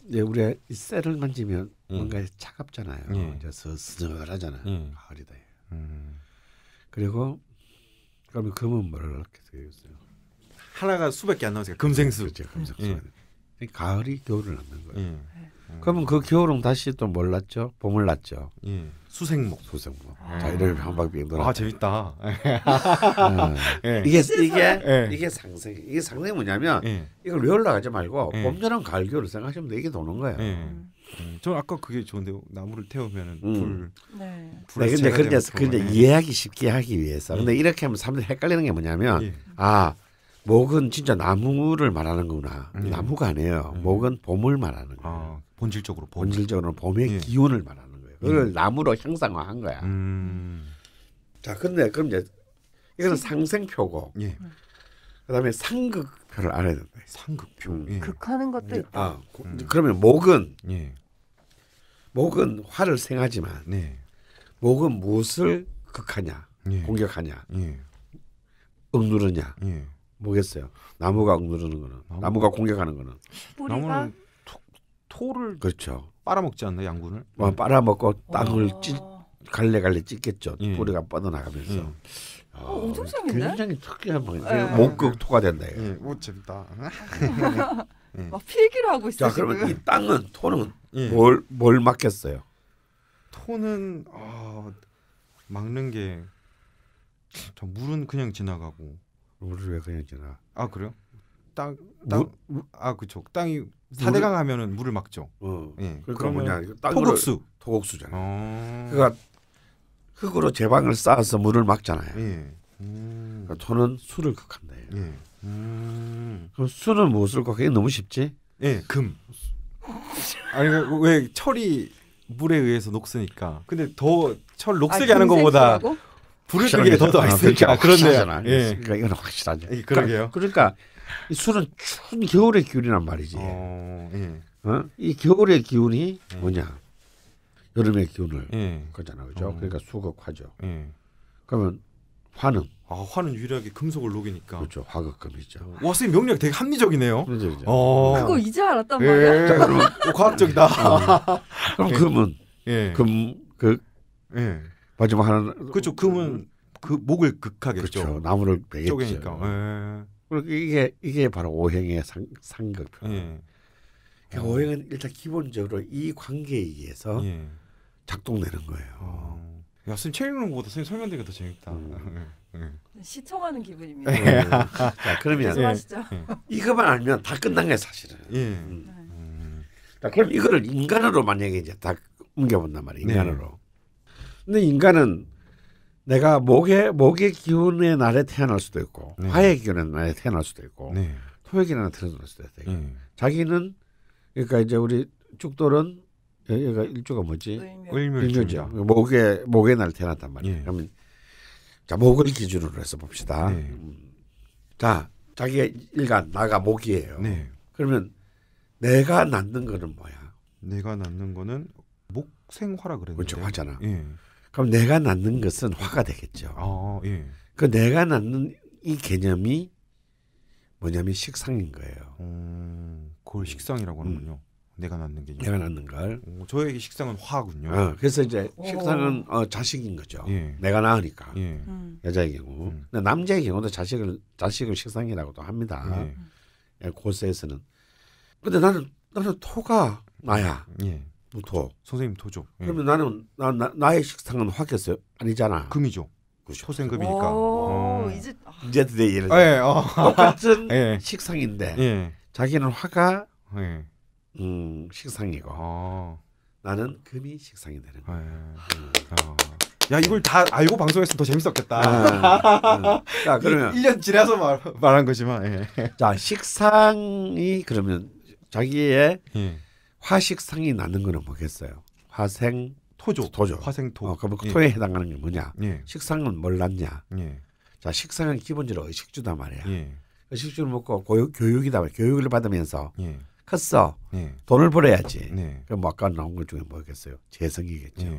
이제 우리가 이 쇠를 만지면 뭔가 차갑잖아요. 이제 스스하잖아요. 가을이다. 그리고 그러면 금은 뭐렇게 되겠어요? 하나가 수밖에 안 나오니까 금생수. 그렇죠. 금생수. 가을이 겨울을 낳는 거예요. 그러면 그 겨울은 다시 또 뭘 났죠? 봄을 났죠. 예. 수생목. 자, 이렇게 한바퀴 돌아. 아 재밌다. 예. 이게 상생. 이게 상생이 뭐냐면 이걸 왜 올라가지 말고 봄, 여름, 가을, 겨울을 생각하시면 돼. 이게 도는 거예요. 저는 아까 그게 좋은데 나무를 태우면은 불. 네. 근데 그런데 이해하기 쉽게 하기 위해서. 근데 이렇게 하면 사람들이 헷갈리는 게 뭐냐면 목은 진짜 나무를 말하는 거구나. 나무가 아니에요. 목은 봄을 말하는 거예요. 본질적으로 본질적으로는 봄의 기운을 말하는 거예요. 그걸 나무로 형상화한 거야. 자, 근데 그럼 이제 이거는 상생표고. 그다음에 상극표를 알아야 된다. 상극표. 극하는 것도 있다. 그러면 목은 화를 생하지만 목은 무엇을 극하냐, 공격하냐, 억누르냐. 뭐겠어요? 나무가 억누르는 거는, 나무가 공격하는 거는. 뿌리가 토를 그렇죠. 빨아먹지 않나 양분을? 빨아먹고 땅을 갈래갈래 찢겠죠. 뿌리가 뻗어나가면서. 엄청 재밌네. 굉장히 특이한 방법. 목극토가 된다. 뭐 재밌다. 막 필기를 하고 있어. 자, 그러면 이 땅은 토는 뭘 맡겠어요? 토는 막는 게 저 물은 그냥 지나가고. 물을 왜 그냥 지나? 아 그래요? 그렇죠. 땅이 사대강 하면은 물을 막죠. 그러니까 뭐냐? 토곡수잖아요. 그러니까 흙으로 제방을 쌓아서 물을 막잖아요. 그러니까 토는 수를 극한다. 그럼 수는 무엇을 극해? 너무 쉽지? 금. 아니 왜 철이 물에 의해서 녹으니까. 근데 더 철 녹슬게 하는 것보다 불을 끄기에 더 있으니까 그렇네요. 그러니까 이건 확실하죠. 그러게요. 그러니까 이 수는 추운 겨울의 기운이란 말이지. 이 겨울의 기운이 뭐냐? 여름의 기운을 거잖아, 그죠? 그러니까 수극화죠. 그러면 화는? 화는 유일하게 금속을 녹이니까. 그렇죠, 화극금이죠. 와, 선생님 명리학 되게 합리적이네요. 그렇죠. 그거 이제 알았단 말이야. 자, 그러면 과학적이다. 그럼 금은 마지막 하나는 그렇죠. 금은 그 목을 극하겠죠. 그렇죠. 나무를 베겠죠. 쪼개니까. 이게 바로 오행의 상극표. 오행은 일단 기본적으로 이 관계에 의해서 작동되는 거예요. 야, 선생님 책 읽는 것보다 선생님 설명되는 게 더 재밌다. 시청하는 기분입니다. 자, 그러면 이것만 알면 다 끝난 거예요, 사실은. 자, 그럼 이거를 인간으로 만약에 이제 다 옮겨본단 말이에요. 인간으로. 근데 인간은 내가 목의 기운의 날에 태어날 수도 있고 화의 기운의 날에 태어날 수도 있고 토의 기운의 날에 태어날 수도 있고 자기는 그러니까 이제 우리 죽돌은 얘가 일주가 뭐지? 을묘죠. 목의 날 태어났단 말이에요. 그러면 자, 목을 기준으로 해서 봅시다. 자, 자기가 일간 나가 목이에요. 그러면 내가 낳는 거는 뭐야? 내가 낳는 거는 목생화라 그랬는데. 그렇죠, 화잖아. 그럼 내가 낳는 것은 화가 되겠죠. 그 내가 낳는 이 개념이 뭐냐면 식상인 거예요. 그걸 식상이라고 하는군요. 내가 낳는 개념. 내가 낳는 걸. 저에게 식상은 화군요. 그래서 이제 식상은 자식인 거죠. 내가 낳으니까. 여자의 경우. 근데 남자의 경우도 자식을 식상이라고도 합니다. 고세에서는. 근데 나는 토가 나야. 무토. 선생님 토죠. 그러면 나는 나의 식상은 화겠어요? 아니잖아. 금이죠. 토생금이니까. 이제 드디어 예를 들어. 똑같은 식상인데 자기는 화가 식상이고 나는 금이 식상이 되는 거야. 야, 이걸 다 알고 방송했으면 더 재밌었겠다. 자, 그러면 1년 지나서 말한 거지만. 자, 식상이 그러면 자기의 화식상이 나는 거는 뭐겠어요? 화생 토죠. 화생토. 그럼 토에 해당하는 게 뭐냐? 식상은 뭘 낳냐? 자, 식상은 기본적으로 의식주단 말이야. 의식주를 먹고 교육이다 말이야. 교육을 받으면서 컸어. 돈을 벌어야지. 그럼 뭐 아까 나온 것 중에 뭐겠어요? 재성이겠죠.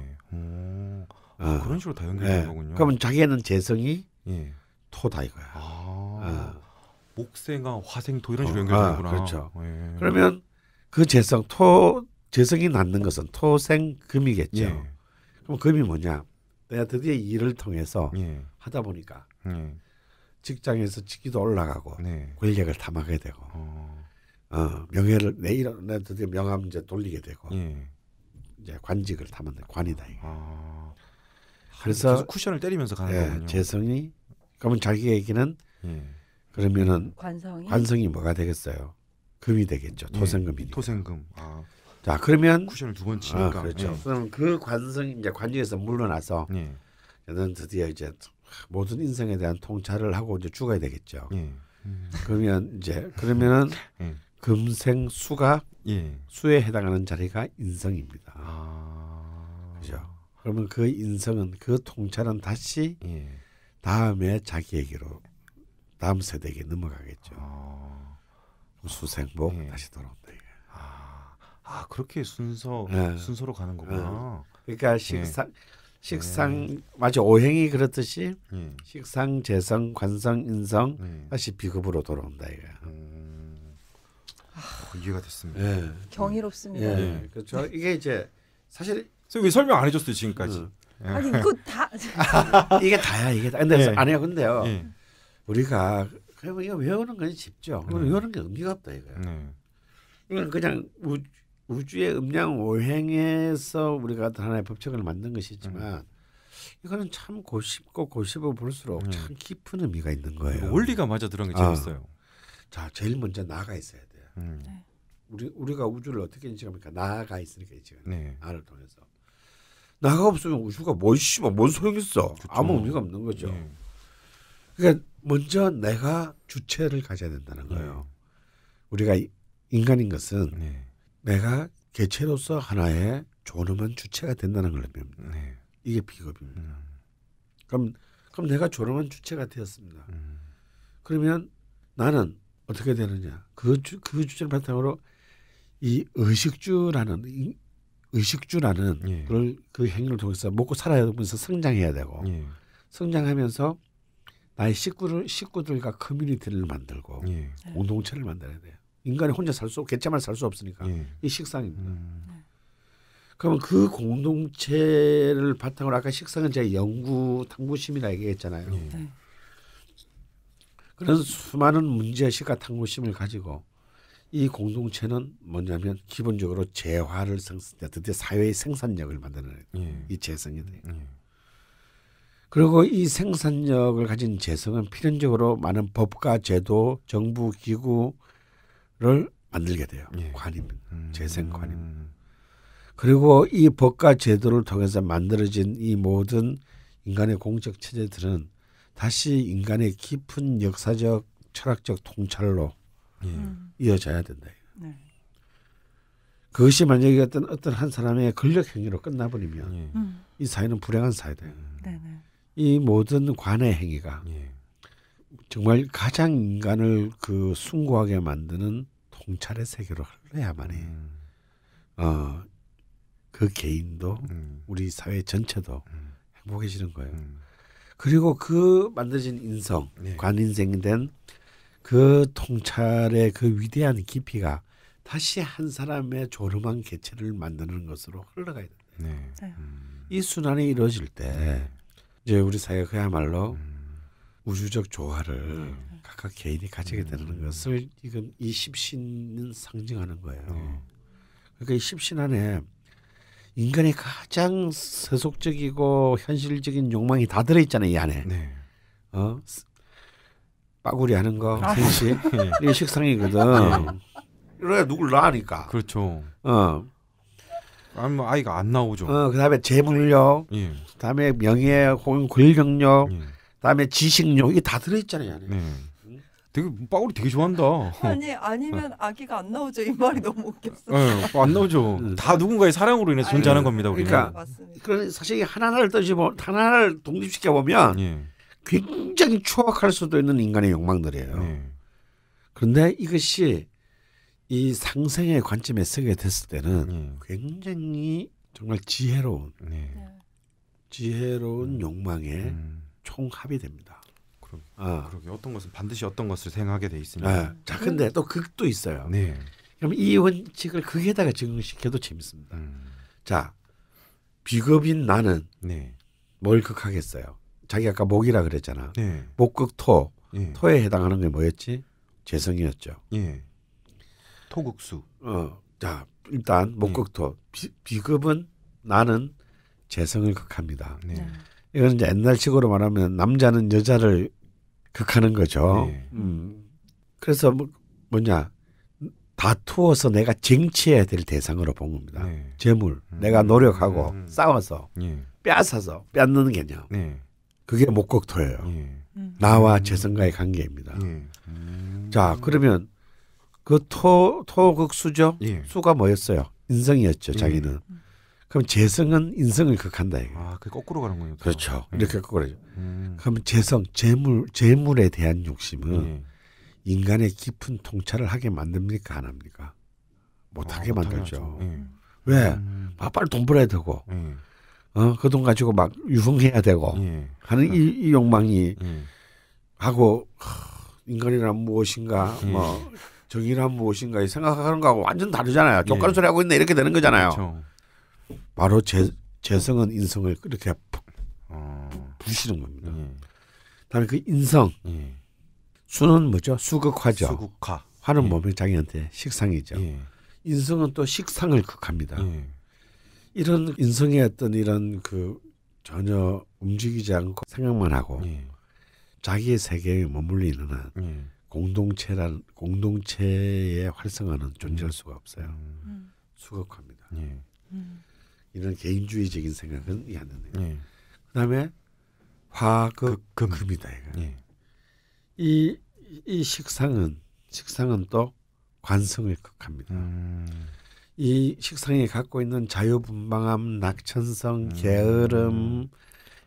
그런 식으로 다 연결된 거군요. 그러면 자기는 재성이 토다 이거야. 목생화, 화생토 이런 식으로 연결되는구나. 그렇죠. 그러면 그 재성이 낳는 것은 토생금이겠죠. 그럼 금이 뭐냐? 내가 드디어 일을 통해서 하다 보니까 직장에서 직위도 올라가고 권력을 탐하게 되고 명예를 내 드디어 명함 이제 돌리게 되고 예. 이제 관직을 타면 관이다 이거. 그래서 그래서 쿠션을 때리면서 가는 예, 거군요. 재성이 그러면 자기에게는 예. 그러면은 관성이 뭐가 되겠어요? 금이 되겠죠. 토생금이. 토생금. 자 그러면 쿠션을 2번 치니까. 그렇죠. 예. 그럼 그 관성이 이제 관직에서 물러나서 예. 저는 드디어 이제 모든 인생에 대한 통찰을 하고 이제 죽어야 되겠죠. 예. 그러면은 예. 금생수가 예. 수에 해당하는 자리가 인성입니다. 그죠? 그러면 그 인성은 그 통찰은 다시 예. 다음에 자기에게로 다음 세대에게 넘어가겠죠. 수생복 예. 다시 돌아온다. 이게. 그렇게 순서로 가는 거구나. 그러니까 식상 마치 오행이 그렇듯이 예. 식상, 재성, 관성, 인성 예. 다시 비급으로 돌아온다 이거. 이해가 됐습니다. 예. 경이롭습니다. 예. 그렇죠. 이게 이제 사실 왜 설명 안 해줬어요 지금까지? 아니 이거 다 이게 다야 이게 다. 근데 예. 아니야 근데요. 예. 우리가 그냥 이거 외우는 건 쉽죠. 외우는 게 의미가 없다 이거야. 이건 그냥 우주의 음양 오행에서 우리가 어떤 하나의 법칙을 만든 것이지만 이거는 참 고쉽고 고씹어 볼수록 참 깊은 의미가 있는 거예요. 원리가 맞아 들어간 게 재밌어요. 자, 제일 먼저 나가 있어야 돼요. 우리가 우주를 어떻게 인식합니까? 나가 있으니까 지금 네. 나를 통해서. 나가 없으면 우주가 뭔 소용 있어? 그쵸. 아무 의미가 없는 거죠. 네. 그러니까 먼저 내가 주체를 가져야 된다는 거예요. 우리가 인간인 것은 네. 내가 개체로서 하나의 존엄한 주체가 된다는 걸 의미합니다. 네. 이게 비겁입니다. 그럼 내가 존엄한 주체가 되었습니다. 그러면 나는 어떻게 되느냐? 그 주체를 바탕으로 이 의식주라는 예. 그 행위를 통해서 먹고 살아야 하면서 성장해야 되고 예. 성장하면서 나의 식구들과 커뮤니티를 만들고 예. 공동체를 만들어야 돼요. 인간이 혼자 개체만 살 수 없으니까 예. 이 식상입니다. 그러면 그 공동체를 바탕으로 아까 식상은 제가 연구 탐구심이라 얘기했잖아요. 예. 그런 수많은 문제의식과 탐구심을 가지고 이 공동체는 뭐냐면 기본적으로 재화를 드디어 사회의 생산력을 만드는 이 재성이 돼요. 그리고 이 생산력을 가진 재성은 필연적으로 많은 법과 제도, 정부, 기구를 만들게 돼요. 관입니다. 재생관입니다. 그리고 이 법과 제도를 통해서 만들어진 이 모든 인간의 공적 체제들은 다시 인간의 깊은 역사적, 철학적 통찰로 이어져야 된다. 그것이 만약에 어떤 한 사람의 권력 행위로 끝나버리면 이 사회는 불행한 사회다. 이 모든 관의 행위가 정말 가장 인간을 그 숭고하게 만드는 통찰의 세계로 흘러야만이 그 개인도 우리 사회 전체도 행복해지는 거예요. 그리고 그 만들어진 인성, 관인생이 된 그 통찰의 그 위대한 깊이가 다시 한 사람의 졸음한 개체를 만드는 것으로 흘러가야 된다. 이 순환이 이루어질 때 이제 우리 사회가 그야말로 우주적 조화를 각각 개인이 가지게 되는 것을 지금 이 십신은 상징하는 거예요. 그러니까 이 십신 안에 인간의 가장 세속적이고 현실적인 욕망이 다 들어있잖아요. 이 안에. 빠구리 하는 거, 생식, 이게 식상이거든. 이래야 누굴 낳으니까. 그렇죠. 아니 뭐 아이가 안 나오죠. 그다음에 재물력, 그다음에 명예 혹은 권력력, 그다음에 지식력 이게 다 들어있잖아요. 되게 빠구리 되게 좋아한다. 아니면 아기가 안 나오죠. 이 말이 너무 웃겼어. 안 나오죠. 다 누군가의 사랑으로 인해서 존재하는 겁니다. 우리는. 그러니까 사실 하나를 하나를 독립시켜 보면 굉장히 추악할 수도 있는 인간의 욕망들이에요. 그런데 이것이 이 상생의 관점에 서게 됐을 때는 굉장히 정말 지혜로운 욕망의 총합이 됩니다. 그러게 어떤 것은 반드시 어떤 것을 생각하게 돼 있으니까. 자, 근데 또 극도 있어요. 네. 그럼 이 원칙을 극에다가 적용시켜도 재밌습니다. 자, 비겁인 나는 뭘 극하겠어요? 자기 아까 목이라 그랬잖아. 목극토. 토에 해당하는 게 뭐였지? 재성이었죠. 토국수. 자 일단 목극토 비급은 나는 재성을 극합니다. 네. 이건 이제 옛날식으로 말하면 남자는 여자를 극하는 거죠. 네. 그래서 뭐냐 다투어서 내가 쟁취해야 될 대상으로 본 겁니다. 네. 재물, 내가 노력하고 싸워서 예. 빼앗아서 뺏는 개념. 네. 그게 목극토예요. 예. 나와 재성과의 관계입니다. 예. 자 그러면 그 토극수죠. 예. 수가 뭐였어요? 인성이었죠. 예. 자기는. 그럼 재성은 인성을 극한다 이거. 아, 그게 거꾸로 가는 거예요. 그렇죠. 예. 이렇게 거꾸로죠. 그러면 재성, 재물에 대한 욕심은 예. 인간의 깊은 통찰을 하게 만듭니까 안 합니까? 못하게 만들죠. 예. 왜? 빨리 돈 벌어야 되고, 예. 그 돈 가지고 막 유흥해야 되고 예. 하는 이 욕망이 예. 하고 인간이란 무엇인가, 예. 뭐 정의란 무엇인가 생각하는 거하고 완전 다르잖아요. 족가루 소리 하고 있네 이렇게 되는 거잖아요. 그렇죠. 바로 재성은 인성을 이렇게 부시는 겁니다. 예. 다음에 그 인성, 예. 수는 뭐죠? 수극화죠. 수국화. 화는 예. 몸의 자기한테 식상이죠. 예. 인성은 또 식상을 극합니다. 예. 이런 인성의 어떤 이런 그 전혀 움직이지 않고 생각만 하고 예. 자기의 세계에 머물리는 한 예. 공동체의 활성화는 존재할 수가 없어요. 수극화입니다. 예. 이런 개인주의적인 생각은 이해 안 된다. 예. 그다음에 화극금이다 이거. 예. 이 식상은 또 관성을 극합니다. 이 식상이 갖고 있는 자유분방함, 낙천성, 게으름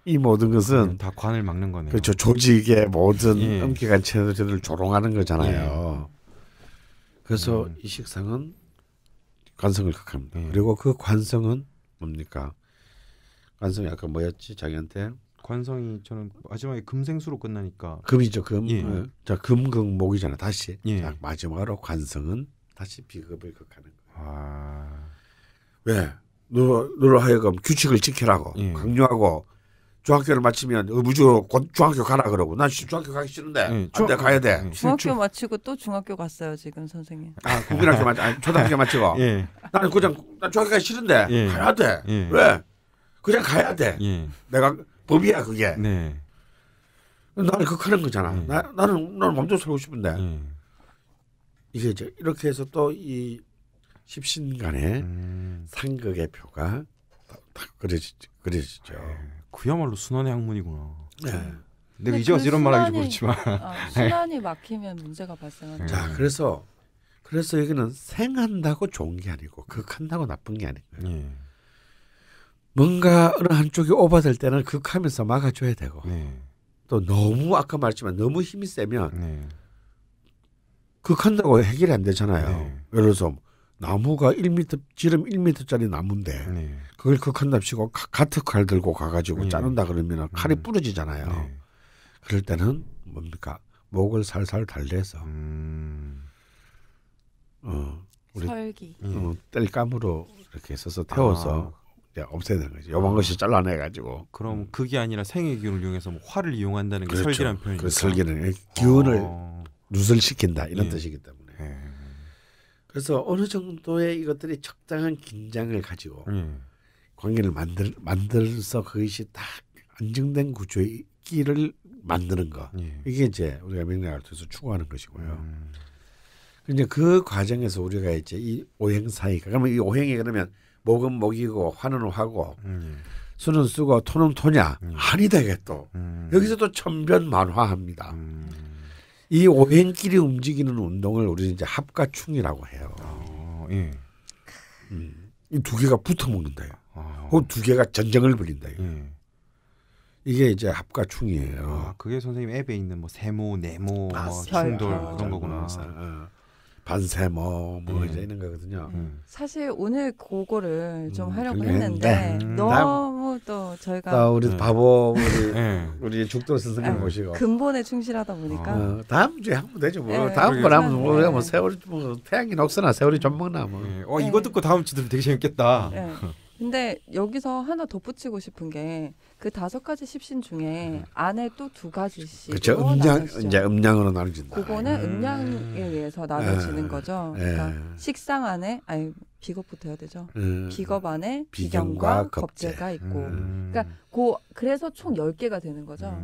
이 모든 것은 다 관을 막는 거네요. 그렇죠. 조직의 모든 예. 엄기관체들을 조롱하는 거잖아요. 그래서 이 식상은 관성을 극합니다. 예. 그리고 그 관성은 뭡니까? 관성이 아까 뭐였지? 자기한테 관성이 저는 마지막에 금생수로 끝나니까 금이죠. 금. 예. 자 금극목이잖아. 다시. 예. 자, 마지막으로 관성은 다시 비급을 극하는 거예요. 아. 왜? 너로 하여금 규칙을 지키라고 예. 강요하고 중학교를 마치면 무조건 곧 중학교 가라 그러고 난 중학교 가기 싫은데 예. 안돼 가야 돼. 예. 중학교 마치고 또 중학교 갔어요 지금 선생님. 국민학교 초등학교 마치고 예. 나는 그냥 난 중학교 가기 싫은데 예. 가야 돼. 예. 왜? 그냥 가야 돼. 예. 내가 법이야 그게. 네. 나는 극하는 거잖아. 나는 맘대로 살고 싶은데 예. 이게 이제 이렇게 해서 또 이 십신간의 상극의 표가 딱 그려지죠. 그야말로 순환의 학문이구나. 네. 내가 이제 와서 이런 말 하기 좀 그렇지만. 순환이 막히면 문제가 발생하죠. 자, 그래서 여기는 생한다고 좋은 게 아니고 극한다고 나쁜 게 아니고요. 예. 뭔가 어느 한쪽이 오버될 때는 극하면서 막아줘야 되고 네. 또 너무 아까 말했지만 너무 힘이 세면 네. 극한다고 해결이 안 되잖아요. 네. 예를 들어서 나무가 1m 지름 1m짜리 나무인데 네. 그걸 극한답시고 가트 칼 들고 가가지고 네. 자른다 그러면 칼이 부러지잖아요. 네. 그럴 때는 뭡니까 목을 살살 달래서 우리 설기. 뗄감으로 이렇게 써서 태워서 이제 없애야 되는 거죠. 요만 것이 잘라내가지고. 그럼 그게 아니라 생의 기운을 이용해서 뭐 화를 이용한다는 게 그렇죠. 설기란 표현이니까. 그 설기는 기운을 누설시킨다 이런 예. 뜻이기 때문에. 예. 그래서 어느 정도의 이것들이 적당한 긴장을 가지고 예. 관계를 만들어서 그것이 딱 안정된 구조의 끼를 만드는 거. 예. 이게 이제 우리가 명리학에서 추구하는 것이고요. 이제 그 과정에서 우리가 이제 이 오행 사이가 그러면 이 오행이 그러면 목은 목이고 화는 화고 수는 수고 토는 토냐 한이 되게 또 여기서 또 천변만화합니다. 이 오행끼리 움직이는 운동을 우리는 이제 합과충이라고 해요. 예. 이 두 개가 붙어 먹는다요. 아. 혹은 두 개가 전쟁을 벌인다. 예. 이게 이제 합과충이에요. 그게 선생님 앱에 있는 뭐 세모, 네모, 뭐 별. 충돌 그런 거구나. 반세모 뭐 이제 이런 거거든요. 사실 오늘 그거를 좀 하려고 그러긴 했는데 했는데. 너무 또 저희가 나 우리 바보 예. 우리 죽도 선생님 모시고 근본에 충실하다 보니까 다음 주에 한번 되죠. 뭐 네, 다음 번 하면 네. 우리가 뭐 세월이 뭐 태양이 녹서나 세월이 좀 먹나 뭐. 예. 이거 듣고 다음 주도 되게 재밌겠다. 예. 근데 여기서 하나 덧붙이고 싶은 게 그 5가지 십신 중에 안에 또 2가지씩 그렇죠. 이제 음양으로 나눠진다. 그거는 음양에 의해서 나눠지는 거죠. 그러니까 예. 식상 안에 비겁부터 해야 되죠. 비겁 안에 비경과 비경과 겁재가 있고, 음. 그러니까 그래서 총 10개가 되는 거죠.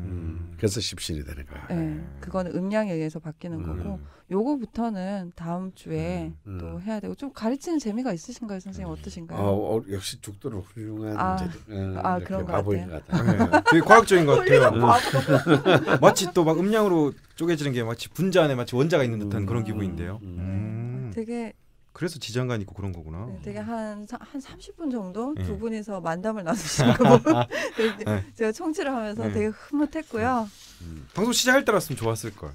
그래서 십신이 되는 거야. 네, 그거는 음양에 의해서 바뀌는 거고, 요거부터는 다음 주에 또 해야 되고, 좀 가르치는 재미가 있으신가요, 선생님? 어떠신가요? 역시 죽도는 훌륭한 그런 것 바보인 같아요. 것 같아요. 네, 되게 과학적인 것 같아요. 마치 또 막 음양으로 쪼개지는 게 마치 분자 안에 마치 원자가 있는 듯한 그런 기분인데요. 되게 그래서 지장간 있고 그런 거구나. 네, 되게 한 30분 정도 네. 두 분이서 만담을 나누시는 거 보면 네. 제가 청취를 하면서 네. 되게 흐뭇했고요. 방송 시작할 때였으면 좋았을 걸.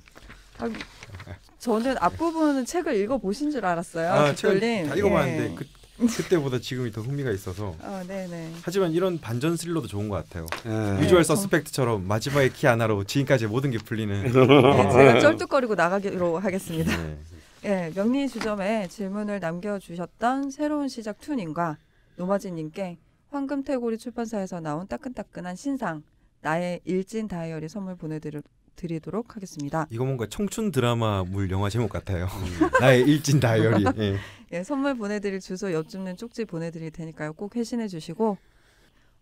저는 앞부분은 책을 읽어보신 줄 알았어요. 책을 죽돌님. 다 읽어봤는데 그때보다 지금이 더 흥미가 있어서. 네네. 하지만 이런 반전 스릴러도 좋은 것 같아요. 예. 유주얼 서스펙트처럼 마지막에 키 하나로 지금까지 모든 게 풀리는. 네, 제가 쩔뚝거리고 나가기로 하겠습니다. 네. 네, 명리주점에 질문을 남겨주셨던 새로운 시작 투님과 노마진님께 황금태고리 출판사에서 나온 따끈따끈한 신상 나의 일진 다이어리 선물 보내드리도록 하겠습니다. 이거 뭔가 청춘 드라마 물 영화 제목 같아요. 나의 일진 다이어리. 예. 예, 선물 보내드릴 주소 옆집는 쪽지 보내드릴 테니까요. 꼭 회신해 주시고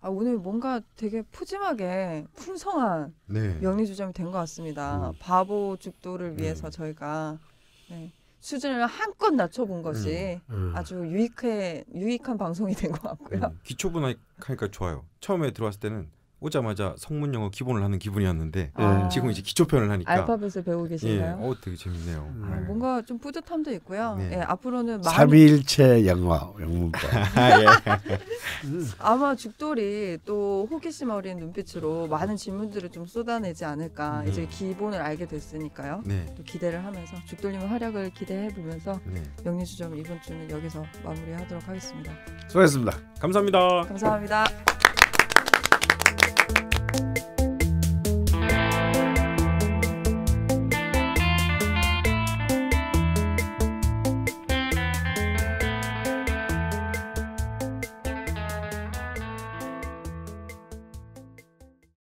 오늘 뭔가 되게 푸짐하게 풍성한 네. 명리주점이 된 것 같습니다. 바보 죽도를 위해서 저희가 수준을 한껏 낮춰본 것이 아주 유익한 방송이 된 것 같고요. 기초분학하니까 좋아요. 처음에 들어왔을 때는 오자마자 성문 영어 기본을 하는 기분이었는데 지금 이제 기초편을 하니까 알파벳을 배우고 계신가요? 되게 재밌네요. 뭔가 좀 뿌듯함도 있고요. 네. 예, 앞으로는 삼위일체 영문법. 아마 죽돌이 또 호기심 어린 눈빛으로 많은 질문들을 좀 쏟아내지 않을까. 이제 기본을 알게 됐으니까요. 네. 또 기대를 하면서 죽돌님의 활약을 기대해 보면서 네. 명리주점 이번 주는 여기서 마무리하도록 하겠습니다. 수고하셨습니다. 감사합니다. 감사합니다.